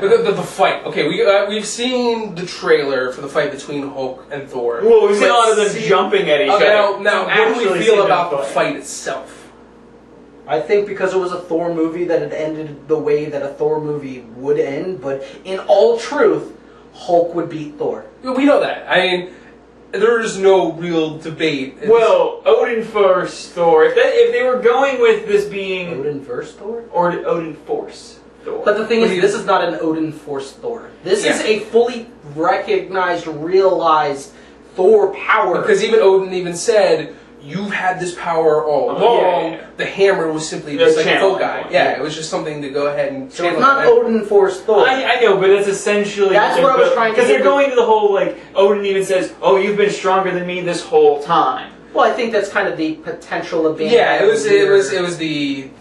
The fight. Okay, we've seen the trailer for the fight between Hulk and Thor. Well, we've seen a lot of them jumping at each other. Now, how do we feel about the fight itself? I think because it was a Thor movie that it ended the way that a Thor movie would end, but in all truth, Hulk would beat Thor. We know that. I mean, there is no real debate. Well, Odin first, Thor. If they were going with this being Odin versus Thor? Or Odin force Thor. But the thing is, this is not an Odin force Thor. This is a fully recognized, realized Thor power. Because even Odin said, you've had this power all along. Yeah. The hammer was simply just like a folk guy. Yeah, it was just something to go ahead and so it's not Odin force Thor. I know, but that's essentially... That's what I was trying to Because they're going to the whole, like, Odin even says, oh, you've been stronger than me this whole time. Well, I think that's kind of the potential of being... Yeah, it was the,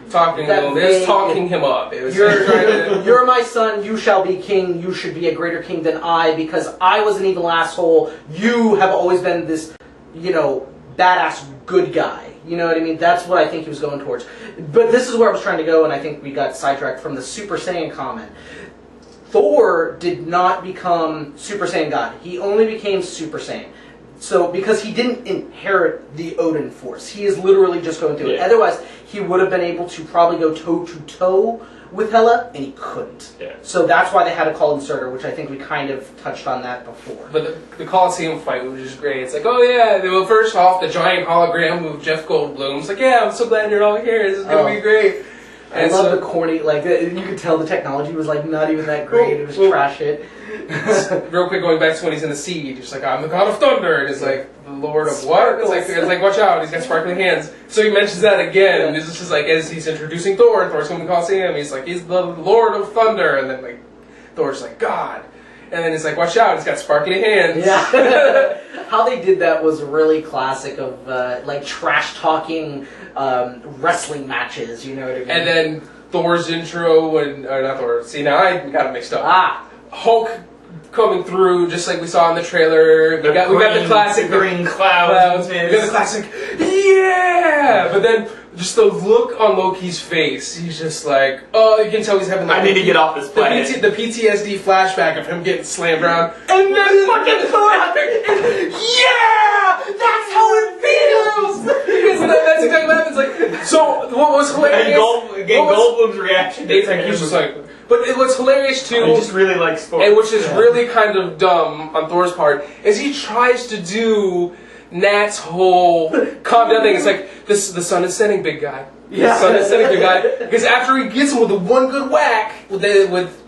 talking him up. It was you're my son, you shall be king, you should be a greater king than I, because I was an evil asshole, you have always been this, badass good guy. You know what I mean? That's what I think he was going towards. But this is where I was trying to go, and I think we got sidetracked from the Super Saiyan comment. Thor did not become Super Saiyan God. He only became Super Saiyan. So, because he didn't inherit the Odin Force. He is literally just going through it. Otherwise, he would have been able to probably go toe-to-toe with Hela, and he couldn't. Yeah. So that's why they had to call Inserter, which I think we kind of touched on that before. But the Coliseum fight was just great. It's like, oh yeah, well, first off, the giant hologram of Jeff Goldblum. It's like, yeah, I'm so glad you're all here. This is going to be great. I love the corny, you could tell the technology was not even that great. It was trash it. Real quick, going back to when he's in the sea, he's like, I'm the god of thunder, and it's like, the lord of what? It's like, watch out, he's got sparkling hands. So he mentions that again, and this is just like, as he's introducing Thor, Thor's coming to Coliseum, he's like, he's the lord of thunder, and then Thor's like, God. And then he's like, watch out, he's got sparkly hands. Yeah. How they did that was really classic of, trash-talking wrestling matches, you know what I mean? And then Thor's intro, not Thor, see, now I got it mixed up. Hulk coming through, just like we saw in the trailer. We got the classic green clouds. We got the classic, yeah! But then, just the look on Loki's face, he's just like, oh, you can tell he's having I need to get off this planet. The PTSD flashback of him getting slammed around. And then fucking Thor out there, and yeah! That's how it feels! Because that's exactly what happens. Like, so, what was hilarious... Goldblum's reaction. He was just like... But what's hilarious too, I just really like sports, and which is really kind of dumb on Thor's part, is he tries to do Nat's whole calm down thing. It's like the sun is setting, big guy. Yeah. The sun is setting, big guy. Because after he gets him with the one good whack with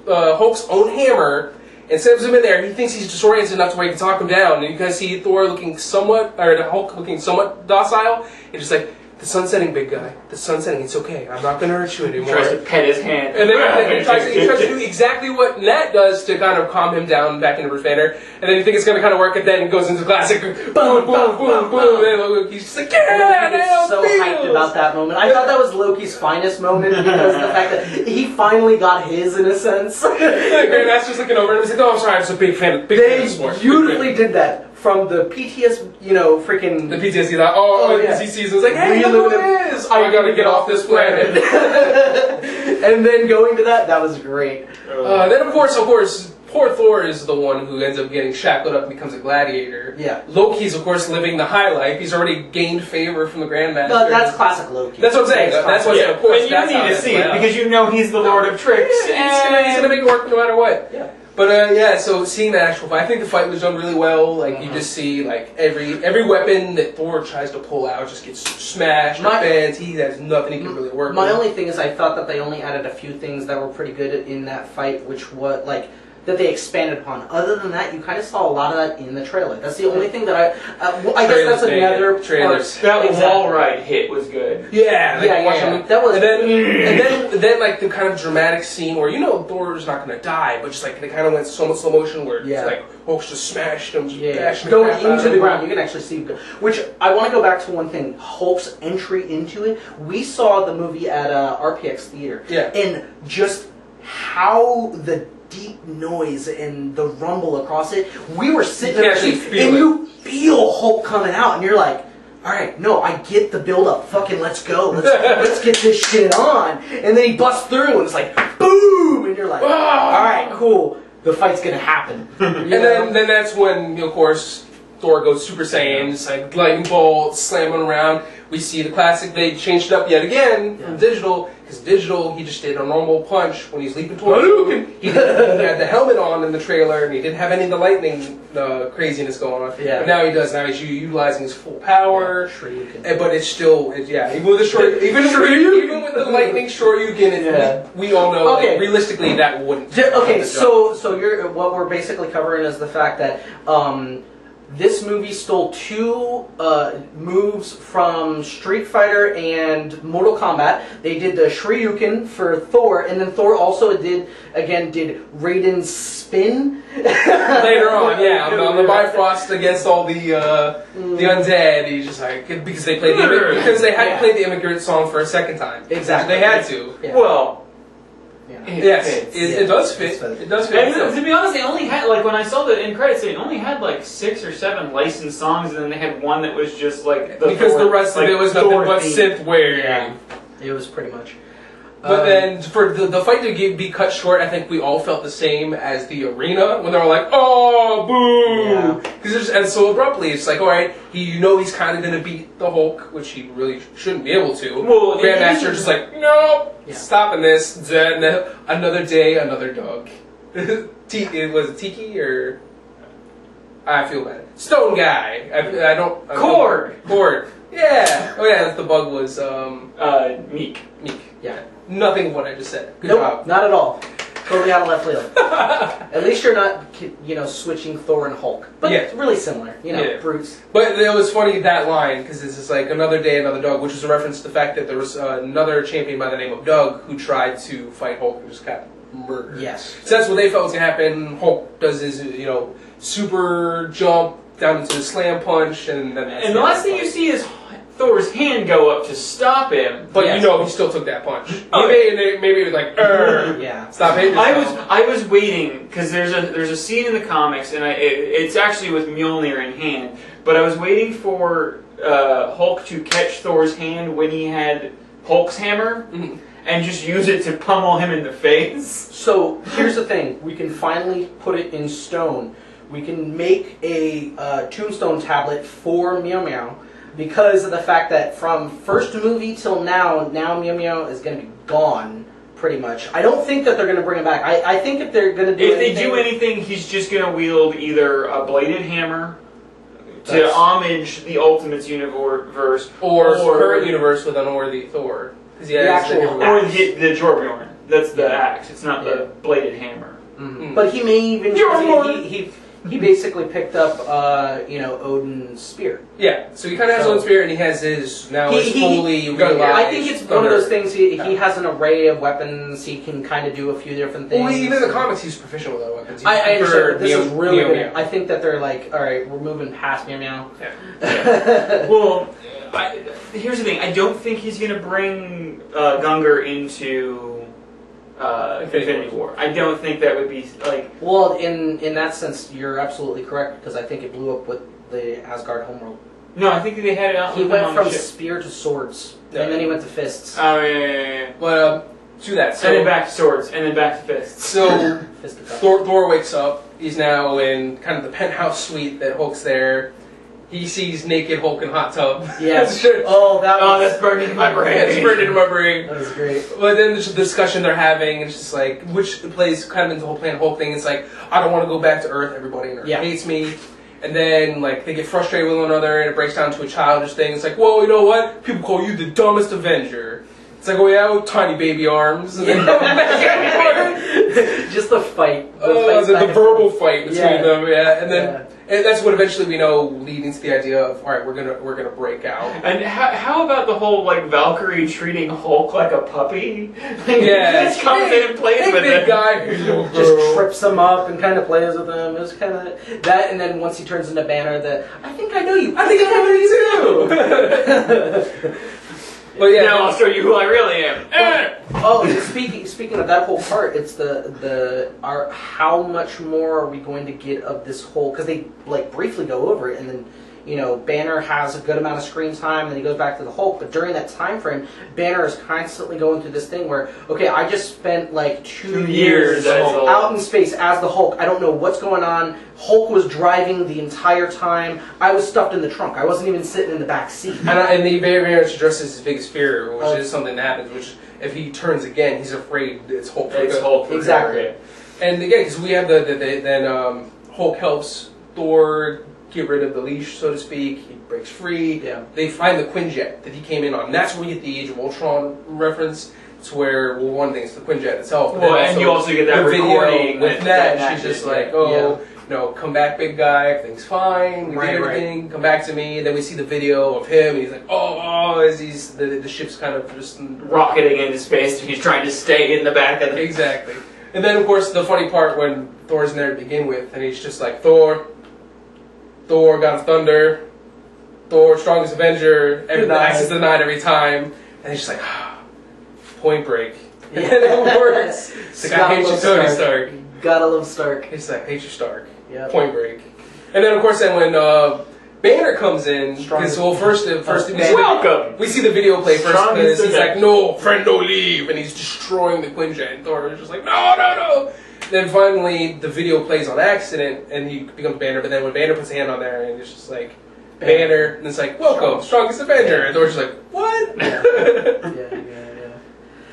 Hulk's own hammer and sends him in there, he thinks he's disoriented enough to where he can talk him down. And you can see Thor looking somewhat, or the Hulk looking somewhat docile. It's just like, the sun's setting, big guy. The sun's setting. It's okay. I'm not going to hurt you anymore. He tries to pet his hand. And then he tries to do exactly what Nat does to kind of calm him down back into Bruce Banner. And then you think it's going to kind of work, and then it goes into the classic boom, boom, boom, boom. And he's just like, yeah, so hyped about that moment. I thought that was Loki's finest moment because of the fact that he finally got his, in a sense. Grandmaster's looking over and he's like, oh, I'm sorry, I'm just a big fan of sports. They beautifully did that. from the PTS, freaking... The PTSD, like, because he sees it, it's like, hey, look who it is! I gotta get off this planet. And then going to that was great. Then, of course, poor Thor is the one who ends up getting shackled up and becomes a gladiator. Yeah. Loki's, of course, living the high life. He's already gained favor from the Grandmaster. But that's classic Loki. That's what I'm saying. That's what I'm saying. Of course, and you need to see it because you know he's the Lord of Tricks. Yeah, he's gonna make it work no matter what. Yeah. But so seeing the actual fight, I think the fight was done really well. Like you just see like every weapon that Thor tries to pull out just gets smashed. Defense. He has nothing he can really work with. My only thing is I thought that they only added a few things that were pretty good in that fight, which was that they expanded upon. Other than that, you kind of saw a lot of that in the trailer. That's the only thing that I guess that's another trailers. That wall ride hit was good. Yeah. That was. And then like the kind of dramatic scene where Thor's not gonna die, but just like they kind of went so much slow motion where it's like Hulk's just smashed him, going into the ground. You can actually see. Which I want to go back to one thing: Hulk's entry into it. We saw the movie at RPX Theater, and just how the deep noise and the rumble across it. We were sitting there and you feel Hulk coming out, and you're like, all right, no, I get the build up. Fucking let's go. Let's get this shit on. And then he busts through, and it's like boom, and you're like, all right, cool. The fight's gonna happen. And then that's when, of course, Thor goes Super Saiyan. It's like lightning bolt slamming around. We see the classic. They changed it up yet again from digital. Because digital, he just did a normal punch when he's leaping towards Luke. He had the helmet on in the trailer, and he didn't have any of the lightning craziness going on. Yeah. But now he does. Now he's utilizing his full power. But it's still, even with the even with the lightning Shoryuken, we all know that realistically that wouldn't. Okay, so what we're basically covering is the fact that this movie stole two moves from Street Fighter and Mortal Kombat. They did the Shoryuken for Thor, and then Thor also did Raiden's spin later on. On the Bifrost against all the undead. He's just like because they played they had to play the Immigrant song for a second time. Exactly, they had to. Yeah. Well. It does fit. It does fit. And to be honest, they only had when I saw the end credits, they only had 6 or 7 licensed songs, and then they had one that was just because the rest of it was nothing but synthware. Yeah, it was pretty much. But then for the fight to be cut short, I think we all felt the same as the arena when they were like, "Oh, boo!" Because and so abruptly, it's like, all right, he's kind of going to beat the Hulk, which he really shouldn't be able to. Well, Grandmaster just like, nope, stopping this. Then another day, another dog. Was it Tiki or? I feel bad. Stone guy. I don't. Cord. Yeah. Oh yeah. The bug was Meek. Yeah. Nothing of what I just said. Good nope, job. Not at all. Totally out of left field. At least you're not, switching Thor and Hulk. But it's really similar, brutes. But it was funny, that line, because it's just like another day, another dog, which is a reference to the fact that there was another champion by the name of Doug who tried to fight Hulk and just got murdered. Yes. So that's what they felt was going to happen. Hulk does his, super jump down into the slam punch, and then the last thing you see is Thor's hand go up to stop him, but he still took that punch. Maybe it was like, stop hitting yourself. I was waiting because there's a scene in the comics, and it's actually with Mjolnir in hand. But I was waiting for Hulk to catch Thor's hand when he had Hulk's hammer, and just use it to pummel him in the face. So here's the thing: we can finally put it in stone. We can make a tombstone tablet for Meow Meow. Because of the fact that from first movie till now Meow Meow is going to be gone, pretty much. I don't think that they're going to bring him back. I think if they're going to do anything... If they do anything, he's just going to wield either a bladed hammer to homage the Ultimates universe, or current universe with unworthy Thor. The the Jorbjorn. That's the axe. It's not the bladed hammer. Mm-hmm. But he may even... He basically picked up, Odin's spear. Yeah, so he kind of has Odin's spear, and he has his fully realized. I think it's one of those things. He has an array of weapons. He can kind of do a few different things. Well, even in the comics, he's proficient with other weapons. I understand. This is really good. I think that they're like, all right, we're moving past Meow Meow. Yeah. Well, here's the thing. I don't think he's going to bring Gungar into Infinity War. I don't think that would be like. Well, in that sense, you're absolutely correct because I think it blew up with the Asgard homeworld. No, I think they had it out. He went on from the ship. spear to swords, Yeah. and then he went to fists. Oh yeah. But to that, so And then back to swords, and then back to fists. so Fisticuffs. Thor wakes up. He's now in kind of the penthouse suite that Hulk's there. He sees naked Hulk in hot tub. Yes. Oh, that's burned into my brain. It's burned into my brain. That was great. But then there's the discussion they're having, and it's just like, which plays kind of into the whole Planet Hulk thing. It's like, I don't want to go back to Earth. Everybody on Earth hates me. And then, like, they get frustrated with one another, and it breaks down to a childish thing. It's like, well, you know what? People call you the dumbest Avenger. It's like, oh yeah, with tiny baby arms. And then Just the fight. The verbal fight between them, yeah. And then Yeah. and that's what eventually we know leading to the idea of, all right, we're gonna break out. And how about the whole like Valkyrie treating Hulk like a puppy? Yeah, Just comes in and plays with big it. guy. Just trips him up and kind of plays with him. It was kind of that, and then once he turns into Banner, I think I know you. I think I know you too. But yeah, Now I'll show you who I really am. Oh, and speaking of that whole part, it's how much more are we going to get of this whole, because they like briefly go over it, and then Banner has a good amount of screen time, and then he goes back to the Hulk. But during that time frame, Banner is constantly going through this thing where, okay, I just spent like 2 years out in space as the Hulk. I don't know what's going on. Hulk was driving the entire time. I was stuffed in the trunk. I wasn't even sitting in the back seat. And he very much addresses his biggest fear, which is something that happens, which if he turns again, he's afraid it's Hulk. It's Hulk. Exactly. And again, because we have then Hulk helps Thor get rid of the leash, so to speak. He breaks free. Yeah. They find the Quinjet that he came in on. And that's where we get the Age of Ultron reference. It's where, well, one thing is the Quinjet itself. Well, and you also get that the video recording with Ned. She's just like, come back, big guy. Everything's fine. We did everything. Come back to me. Then we see the video of him, and he's like, as the ship's kind of just rocketing into space, and he's trying to stay in the back of the... Exactly. And then, of course, the funny part when Thor's in there to begin with, and he's just like, Thor, God of Thunder, Thor, strongest Avenger, access the night every time, and he's just like, Point Break. And then it works. It's like, I hate you, Tony Stark. Gotta love Stark. He's like, hate you, Stark. Yep. Point Break. And then, of course, when Banner comes in, because first we see the video play first, because he's like, no, friend, no leave, and he's destroying the Quinjet, and Thor is just like, no. Then finally, the video plays on accident, and he becomes Banner. But then when Banner puts a hand on there, and it's just like Banner, and it's like, welcome, strongest Avenger. And Thor's just like, what? Yeah.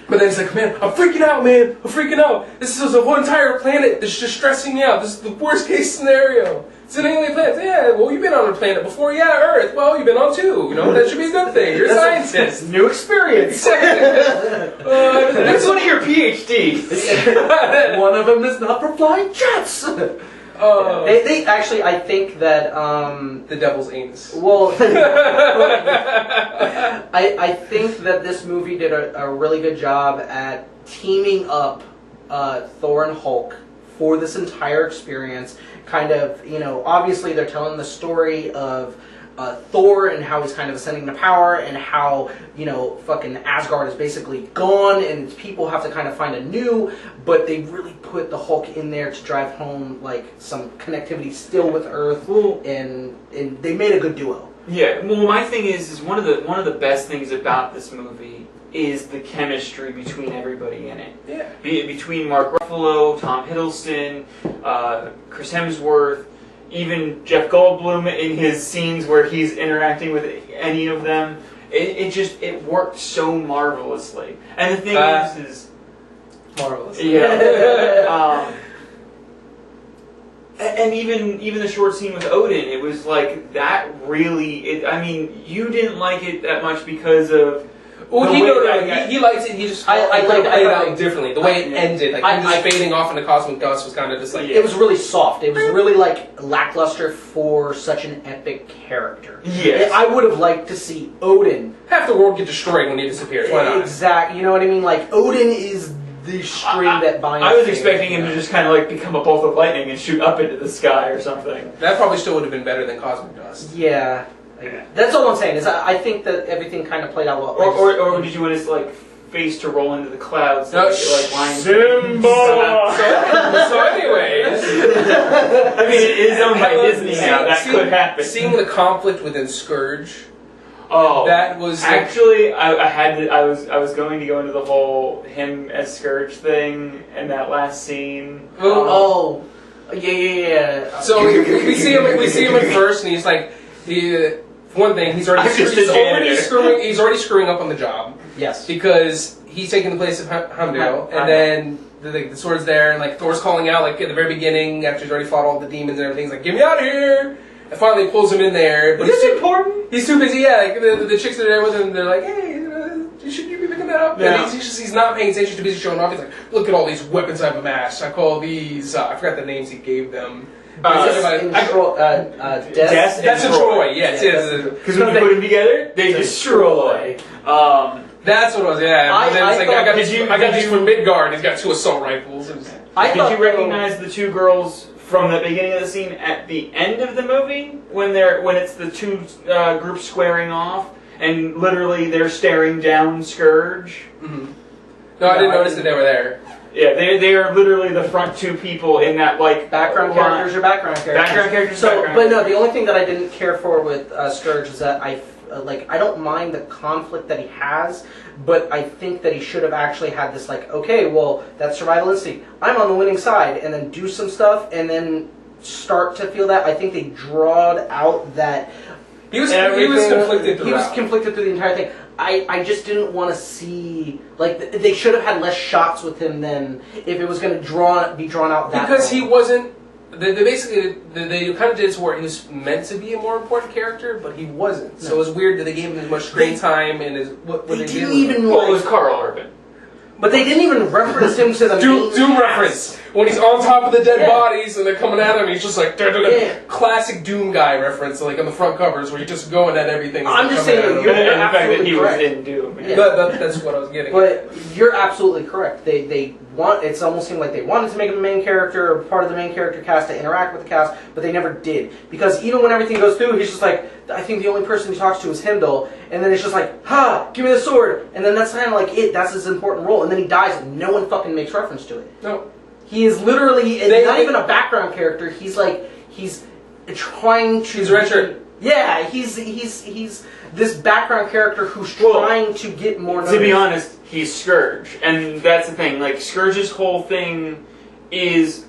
But then it's like, man, I'm freaking out, man. I'm freaking out. This is a whole entire planet that's just stressing me out. This is the worst case scenario. It's an alien planet. Yeah, well, you've been on a planet before. Yeah, Earth. Well, you've been on 2. That should be a good thing. You're a scientist. New experience. Exactly. That's one of your PhDs. One of them is not for flying jets. They actually, I think that the devil's anus. Well, I think that this movie did a really good job at teaming up Thor and Hulk for this entire experience. Kind of, obviously they're telling the story of Thor and how he's kind of ascending to power, and how fucking Asgard is basically gone and people have to kind of find a new, but they really put the Hulk in there to drive home like some connectivity still with Earth, and they made a good duo. Yeah, well, my thing is one of the best things about this movie is the chemistry between everybody in it. Yeah. Between Mark Ruffalo, Tom Hiddleston, Chris Hemsworth, even Jeff Goldblum in his scenes where he's interacting with any of them. It worked so marvelously. And the thing is marvelous. Yeah. And even the short scene with Odin, it was like that really. You didn't like it that much because of. Well, he liked it. He just I played it out differently. The way it ended, like him just fading off into cosmic dust, was kind of just like it was really soft. It was really like lackluster for such an epic character. Yes, I would have liked to see Odin. Half the world get destroyed when he disappears. Why not? Exactly. You know what I mean? Like Odin is the string that binds. I was expecting him to just kind of like become a bolt of lightning and shoot up into the sky or something. That probably still would have been better than cosmic dust. Yeah. That's all I'm saying. Is I think that everything kind of played out well. Or did you want to like face to roll into the clouds. No, Simba! So anyways... I mean, it is owned by Disney now. That could happen. Seeing the conflict within Scourge... Oh, that was actually I was going to go into the whole him as Scourge thing in that last scene. Yeah. So we see him at first, and he's like, for one thing, he's already screwing up on the job. Yes, because he's taking the place of Heimdall, and then the sword's there, and like Thor's calling out like at the very beginning after he's already fought all the demons and everything. He's like, "Get me out of here!" And finally he pulls him in there. But is this important? He's too busy. Yeah, like the chicks that are there with him, they're like, "Hey, should you be picking that up?" Yeah. And he's not paying attention. Too busy showing off. He's like, "Look at all these weapons I've amassed. I call these. I forgot the names he gave them." Death and Troy. Yes, because when you put them together, they destroy. That's what it was. Yeah. I got these from Midgard. He's got 2 assault rifles. Did you recognize the 2 girls from the beginning of the scene at the end of the movie when it's the 2 groups squaring off and literally they're staring down Scourge? Mm-hmm. No, I didn't notice that they were there. Yeah, they are literally the front 2 people in that background characters or background characters. Background characters. But no, the only thing that I didn't care for with Scourge is that I don't mind the conflict that he has, but I think that he should have actually had this okay, well, that's survival instinct. I'm on the winning side, and then do some stuff, and then start to feel that. I think they drawed out that. He was conflicted throughout. He was conflicted through the entire thing. I just didn't want to see they should have had less shots with him than if it was going to be drawn out that because long. He wasn't. They kind of did it to where he was meant to be a more important character, but he wasn't. No. So it was weird that they gave him as much screen time and his what they didn't even. Well, it was Carl Urban. But they didn't even reference him to the Doom reference. When he's on top of the dead bodies and they're coming at him, he's just like classic Doom guy reference, like on the front covers where he's just going at everything. I'm just saying you're absolutely the fact that he was in Doom. Yeah. That's what I was getting. But you're absolutely correct. It's almost seemed like they wanted to make him a main character or part of the main character cast to interact with the cast, but they never did. Because even when everything goes through, he's just like, I think the only person he talks to is Heimdall, and then it's just like, ha, give me the sword, and then that's kind of that's his important role, and then he dies and no one fucking makes reference to it. No. He is literally not even a background character. He's trying to. He's Richard. Yeah, he's this background character who's trying to get more. To be honest, he's Scourge, and that's the thing. Scourge's whole thing is,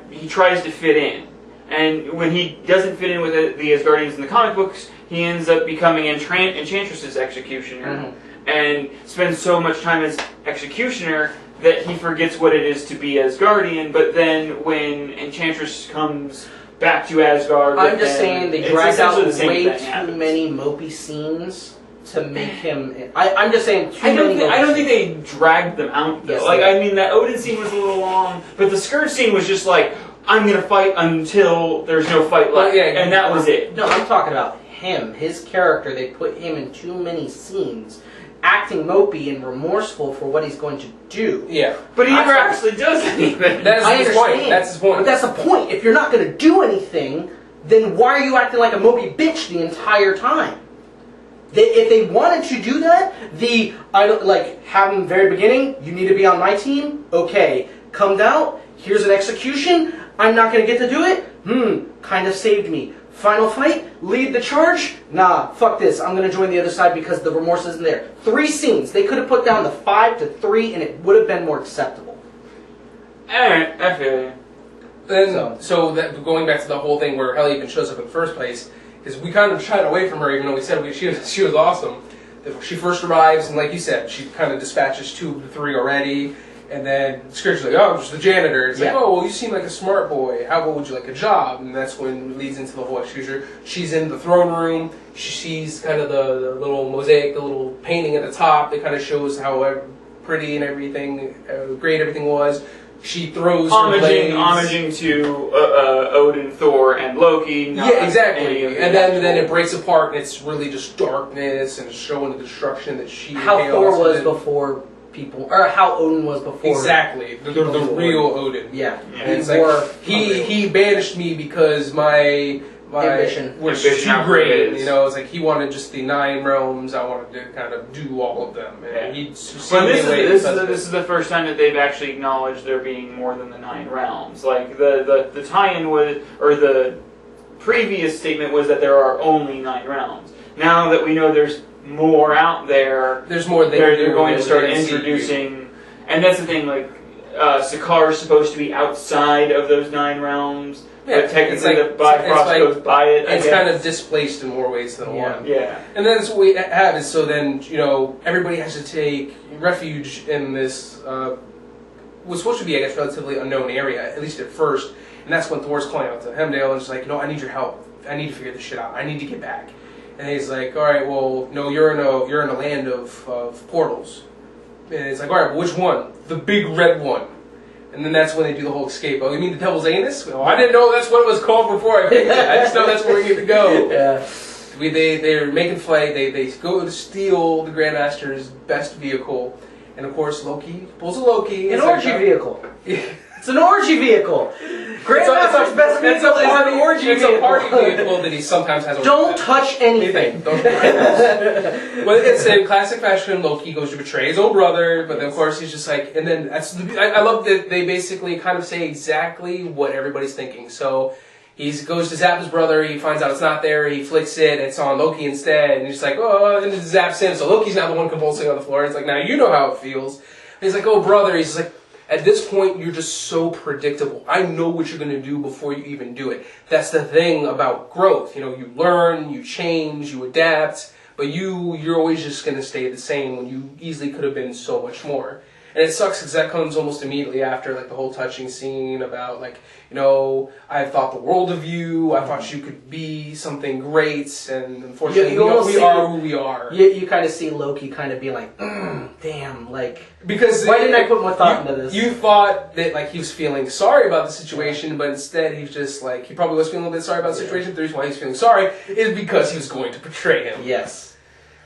he tries to fit in, and when he doesn't fit in with the Asgardians in the comic books, he ends up becoming Enchantress's executioner, and spends so much time as executioner that he forgets what it is to be Asgardian. But then when Enchantress comes back to Asgard, I'm just saying they dragged out way too many mopey scenes to make him. I'm just saying. I don't think they dragged them out though. Yes, that Odin scene was a little long, but the Scourge scene was just I'm gonna fight until there's no fight left, and that was it. No, I'm talking about him, his character. They put him in too many scenes, acting mopey and remorseful for what he's going to do. Yeah. But he never actually does anything. That's his point. That's his point. But that's the point. If you're not going to do anything, then why are you acting like a mopey bitch the entire time? If they wanted to do that, have him very beginning, you need to be on my team? Okay. Come down, here's an execution, I'm not going to get to do it? Kind of saved me. Final fight? Lead the charge? Nah, fuck this. I'm going to join the other side because the remorse isn't there. 3 scenes. They could have put down the 5 to 3 and it would have been more acceptable. Alright, I feel you. So that going back to the whole thing where Hell even shows up in the first place, is we kind of shied away from her even though we said she was awesome. She first arrives and like you said, she kind of dispatches 2 of the 3 already. And then Scourge's like, oh, I'm just the janitor. It's like, oh, well, you seem like a smart boy. How would you like a job? And that's when it leads into the whole executioner. She's in the throne room. She sees kind of the little mosaic, the little painting at the top that kind of shows how pretty and everything, great everything was. She throws her blades. Homaging to Odin, Thor, and Loki. Yeah, exactly. And then it breaks apart, and it's really just darkness and showing the destruction that she how Thor was before people, or how Odin was before. Exactly, the real Odin. Yeah, and it's like he banished me because my ambition was Ambition too great. outweighs. You know, it's like he wanted just the 9 realms. I wanted to kind of do all of them. And Yeah. he'd Well, this is the first time that they've actually acknowledged there being more than the 9 realms. Like the tie-in was, or the previous statement was that there are only 9 realms. Now that we know there's more out there, there's more. they're going to start introducing, and that's the thing. Like Sakaar is supposed to be outside of those 9 realms. Yeah, but technically, the Bifrost goes by it. It's kind of displaced in more ways than one. Yeah. And then that's what we have is so then, you know, everybody has to take refuge in this, was supposed to be, I guess, relatively unknown area, at least at first. And that's when Thor's calling out to Hemdale and just like, no, I need your help. I need to figure this shit out. I need to get back. And he's like, all right, well, no, you're in a land of portals. And it's like, all right, well, which one? The big red one. And then that's when they do the whole escape. Oh, you mean the Devil's Anus? Well, I didn't know that's what it was called before I picked it. I just know that's where we need to go. Yeah. They're making flight. They go to steal the Grandmaster's best vehicle. And of course, Loki pulls a Loki. An orgy vehicle. It's an orgy vehicle. Grandmaster's best vehicle is an orgy vehicle. It's a party vehicle that he sometimes has. Don't touch anything. Don't. Well, it's in classic fashion. Loki goes to betray his own brother, but then of course he's just like, and then I love that they basically kind of say exactly what everybody's thinking. So he goes to zap his brother. He finds out it's not there. He flicks it. It's on Loki instead, and he's like, oh, and it zaps him. So Loki's now the one convulsing on the floor. It's like, now you know how it feels. And he's like, oh brother. He's like, at this point, you're just so predictable. I know what you're going to do before you even do it. That's the thing about growth. You know, you learn, you change, you adapt, but you're always just going to stay the same when you easily could have been so much more. And it sucks because that comes almost immediately after, like, the whole touching scene about, like, you know, I thought the world of you, I thought you could be something great, and unfortunately we are who we are. You kind of see Loki kind of be like, damn, like, because why didn't I put more thought into this? You thought that, like, he was feeling sorry about the situation, but instead he's just, like, he probably was feeling a little bit sorry about the situation. The reason why he's feeling sorry is because he was going to betray him. Yes.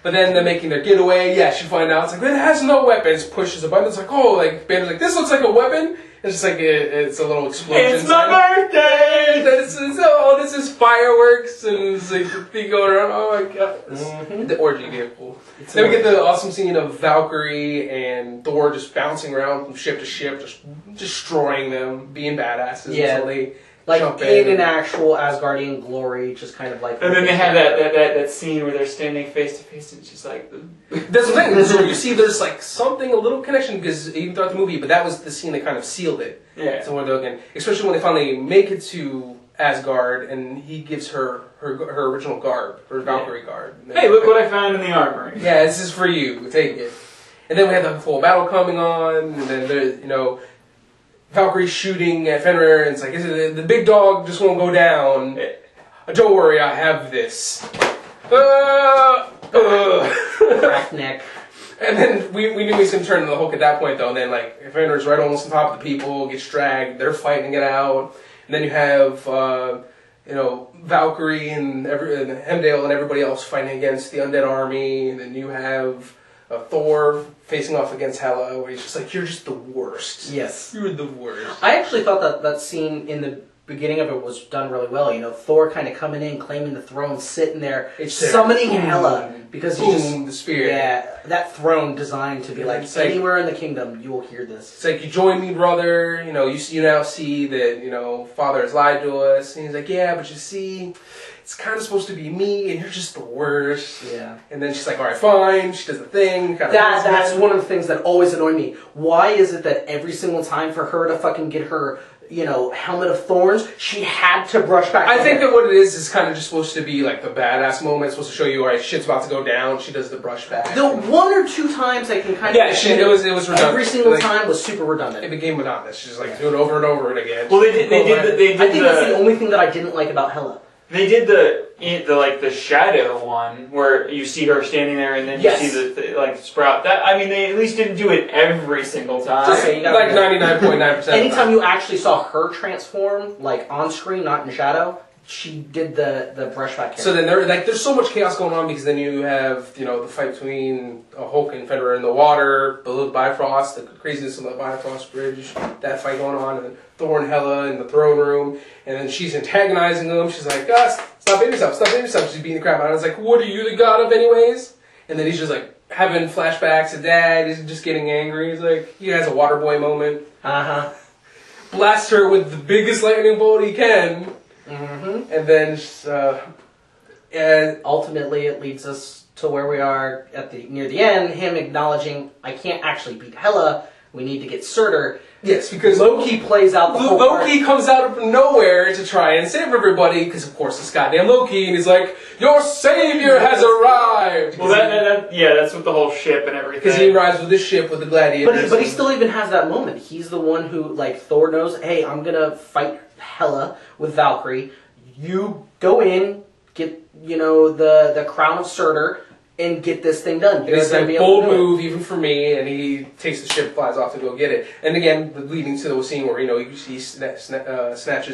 But then they're making their getaway. Yes, you find out it's like, it has no weapons. Pushes a button. It's like, oh, like Banner's like, this looks like a weapon. It's just like it's a little explosion. It's my birthday. This is fireworks and it's like the thing going around. Oh my god, the orgy vehicle. Then we get the awesome scene of Valkyrie and Thor just bouncing around from ship to ship, just destroying them, being badasses. Yeah. Until they like jump in an actual Asgardian glory, just kind of like. And then they have that scene where they're standing face to face, and she's like, that's the thing. So you see, there's like something, a little connection, because even throughout the movie, but that was the scene that kind of sealed it. yeah. So again, especially when they finally make it to Asgard, and he gives her original garb, her Valkyrie garb. Hey, look what I found in the armory. Yeah, this is for you. Take it. And then we have the full battle coming on, and then there's, you know, Valkyrie shooting at Fenrir, and it's like, the big dog just won't go down. Don't worry, I have this. Crack neck. And then we knew he was going to turn into the Hulk at that point, though. And then, like, Fenrir's right almost on top of the people, gets dragged, they're fighting it out. And then you have, you know, Valkyrie and Hemdale and everybody else fighting against the undead army. And then you have Thor facing off against Hela, where he's just like, you're just the worst. Yes. You're the worst. I actually thought that scene in the beginning of it was done really well. You know, Thor kind of coming in, claiming the throne, sitting there, summoning Hela, because he's just, the spear. Yeah, that throne designed to be like, anywhere in the kingdom, you will hear this. It's like, you join me, brother. You know, you now see that, you know, Father has lied to us. And he's like, yeah, but you see, it's kind of supposed to be me, and you're just the worst. Yeah. And then she's like, all right, fine. She does the thing. That's one of the things that always annoyed me. Why is it that every single time for her to fucking get her, you know, helmet of thorns, she had to brush back? I think that what it is kind of just supposed to be like the badass moment. It's supposed to show you, all right, shit's about to go down. She does the brush back. The one or two times I can kind of... Yeah, it was redundant. Every single time was super redundant. It became monotonous. She's like, do it over and over and again. Well, they did I think that's the only thing that I didn't like about Hela. They did the shadow one where you see her standing there and then you see the sprout. That, I mean, they at least didn't do it every single time. Okay, like 99.9%. Anytime you actually saw her transform, like on screen, not in shadow, she did the brushback character. So then there's so much chaos going on, because then you have, you know, the fight between Hulk and Fenrir in the water, the Bifrost, the craziness of the Bifrost bridge, that fight going on, and then Thor and Hela in the throne room, and then she's antagonizing them. She's like, stop hitting yourself, stop hitting yourself. She's beating the crap out of him. It's like, what are you the god of anyways? And then he's just like having flashbacks to dad. He's just getting angry. He's like, he has a water boy moment. Blasts her with the biggest lightning bolt he can. Mm-hmm. And then and ultimately it leads us to where we are at near the end, him acknowledging, I can't actually beat Hela, we need to get Surtur. Yes, because Loki plays out the whole Loki comes out of nowhere to try and save everybody, because of course it's goddamn Loki, and he's like, your savior has arrived! Well, that's with the whole ship and everything. Because he arrives with his ship with the gladiators. But he still even has that moment. He's the one who, like, Thor knows, hey, I'm gonna fight Hela with Valkyrie. You go in, get, the crown of Surtur, and get this thing done. It's a bold move, even for me, and he takes the ship, flies off to go get it. And again, leading to the scene where, he snatches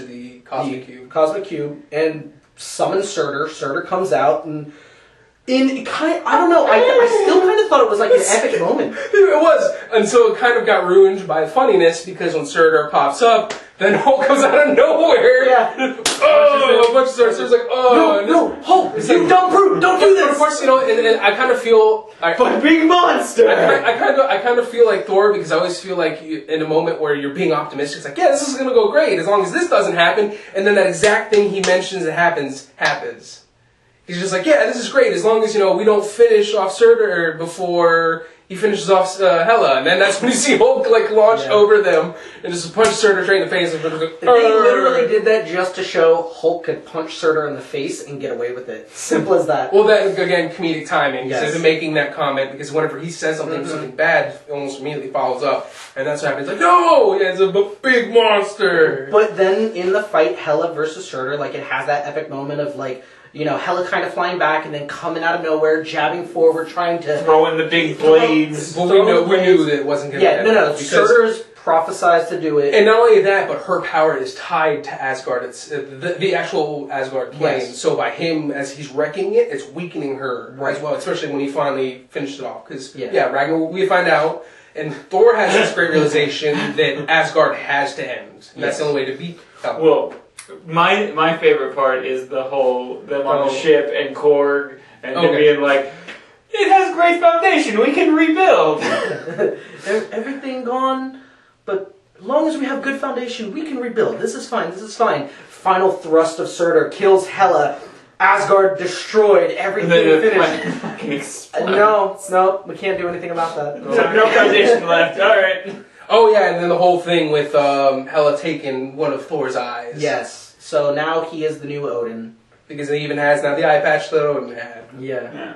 the Cosmic Cube. And summons Surtur. Surtur comes out, and I don't know, I still kind of thought it was like an epic moment. It was, until it kind of got ruined by funniness, because when Surtur pops up, then Hulk comes out of nowhere. Yeah. Oh, a bunch of Surtur's like, oh. No, Hulk, you dumb brute, don't do this. But of course, and I kind of feel... But big monster! I kind of feel like Thor, because I always feel like in a moment where you're being optimistic, it's like, yeah, this is going to go great, as long as this doesn't happen, and then that exact thing he mentions that happens. He's just like, yeah, this is great, as long as, we don't finish off Surtur before he finishes off Hela. And then that's when you see Hulk, launch over them and just punch Surtur straight in the face. And like, they literally did that just to show Hulk could punch Surtur in the face and get away with it. Simple as that. Well, that, again, comedic timing. Yes. Instead of making that comment, because whenever he says something bad, it almost immediately follows up. And that's what happens. Like, no! Yeah, it's a big monster! But then in the fight, Hela versus Surtur, it has that epic moment of, Hela kind of flying back and then coming out of nowhere, jabbing forward, trying to... Throwing the big blades. Well, we knew that it wasn't going to happen. No. Surtur's prophesized to do it. And not only that, but her power is tied to Asgard. It's the actual Asgard plane. Yes. So by him, as he's wrecking it, it's weakening her as well, especially when he finally finished it off. Because, Ragnarok, we find out, and Thor has this great realization that Asgard has to end. And that's the only way to beat them. Well... My favorite part is them on the ship and Korg and him being like, it has great foundation, we can rebuild. Everything gone, but as long as we have good foundation, we can rebuild. This is fine. Final thrust of Surtur kills Hela. Asgard destroyed, everything finished. No, we can't do anything about that. No foundation left, alright. Oh yeah, and then the whole thing with Hela taking one of Thor's eyes. Yes. So now he is the new Odin. Because he even has now the eye patch that Odin had. Yeah.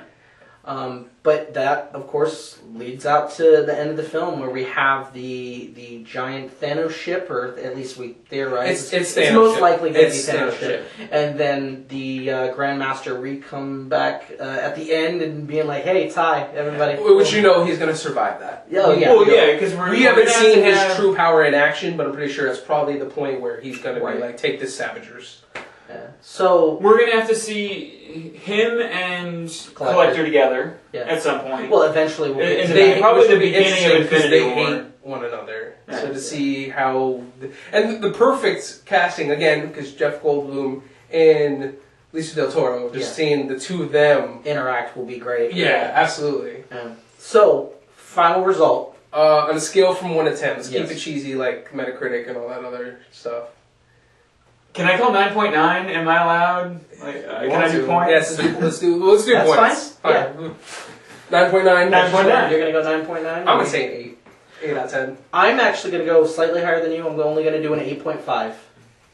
But that, of course, leads out to the end of the film where we have the giant Thanos ship, or at least we theorize. It's Thanos most ship. Likely going to be Thanos ship. And then the Grandmaster come back at the end and being like, hey, Ty, everybody. Which he's going to survive that. Because we haven't seen his true power in action, but I'm pretty sure it's probably the point where he's going to be like, take this, Savagers. Yeah. So we're gonna have to see him and Collector together at some point. Well, eventually we'll get to that. Probably the beginning of Infinity War. They hate one another. Yeah. So to see how... And the perfect casting, again, because Jeff Goldblum and Lisa Del Toro, just seeing the two of them... interact will be great. Yeah, absolutely. So, final result. On a scale from 1 to 10, let's keep it cheesy like Metacritic and all that other stuff. Can I call 9.9? Am I allowed? Can I do points? Yes, let's do points. That's fine. Yeah. 9.9. 9.9. You're going to go 9.9? I'm going to say 8. 8 out of 10. I'm actually going to go slightly higher than you. I'm only going to do an 8.5.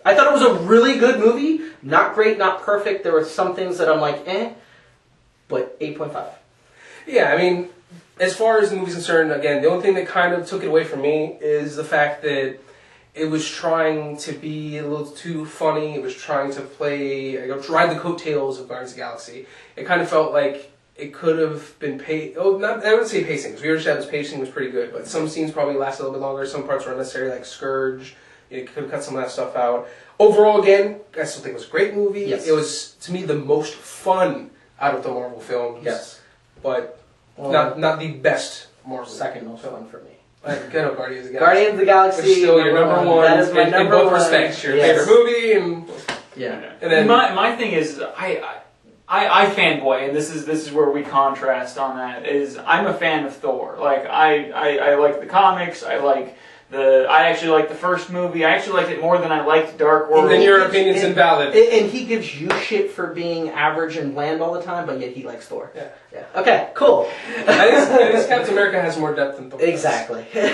I thought it was a really good movie. Not great, not perfect. There were some things that I'm like, but 8.5. Yeah, I mean, as far as the movie's concerned, again, the only thing that kind of took it away from me is the fact that it was trying to be a little too funny. It was trying to ride the coattails of Guardians of the Galaxy. It kind of felt like it could have been I wouldn't say pacing, because we already said this pacing was pretty good, but some scenes probably lasted a little bit longer. Some parts were unnecessary, like Scourge. You could have cut some of that stuff out. Overall, again, I still think it was a great movie. Yes. It was, to me, the most fun out of the Marvel films. Yes. But not the best Marvel. Second most fun for me. Guardians of the Galaxy. Guardians of the Galaxy. Which is still your number one. That is my number in both one. respects. Your favorite movie and... Yeah. And then my thing is I fanboy, and this is where we contrast on that. Is I'm a fan of Thor. Like I like the comics. I actually like the first movie. I actually liked it more than I liked Dark World. then your opinion's invalid. And he gives you shit for being average and bland all the time, but yet he likes Thor. Yeah. Okay, cool. I think Captain America has more depth than Thor. Exactly. He's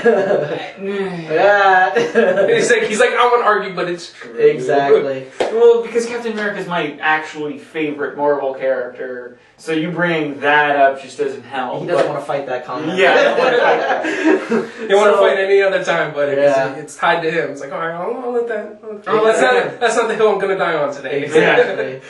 like, I want to argue, but it's true. Exactly. Well, because Captain America is my actually favorite Marvel character, so you bring that up just doesn't help. He doesn't want to fight that comment. Yeah, I don't want to fight that. You want to fight any other time, but Yeah. it's tied to him. It's like, all right, I'll let that. That's not the hill I'm going to die on today. Exactly.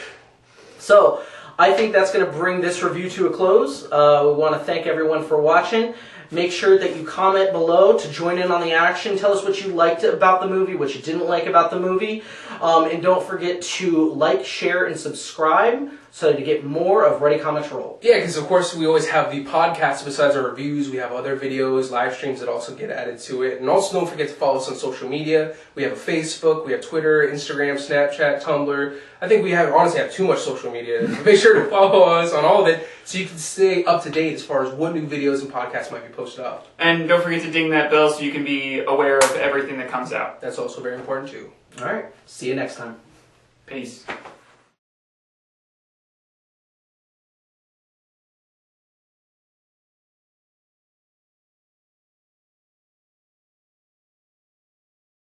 So, I think that's going to bring this review to a close. We want to thank everyone for watching. Make sure that you comment below to join in on the action. Tell us what you liked about the movie, what you didn't like about the movie. And don't forget to like, share, and subscribe so to get more of Ready Comics Roll. Yeah, because of course we always have the podcast besides our reviews. We have other videos, live streams that also get added to it. And also don't forget to follow us on social media. We have a Facebook, we have Twitter, Instagram, Snapchat, Tumblr. I think we honestly have too much social media. Make sure to follow us on all of it so you can stay up to date as far as what new videos and podcasts might be posted up. And don't forget to ding that bell so you can be aware of everything that comes out. That's also very important too. All right. See you next time. Peace.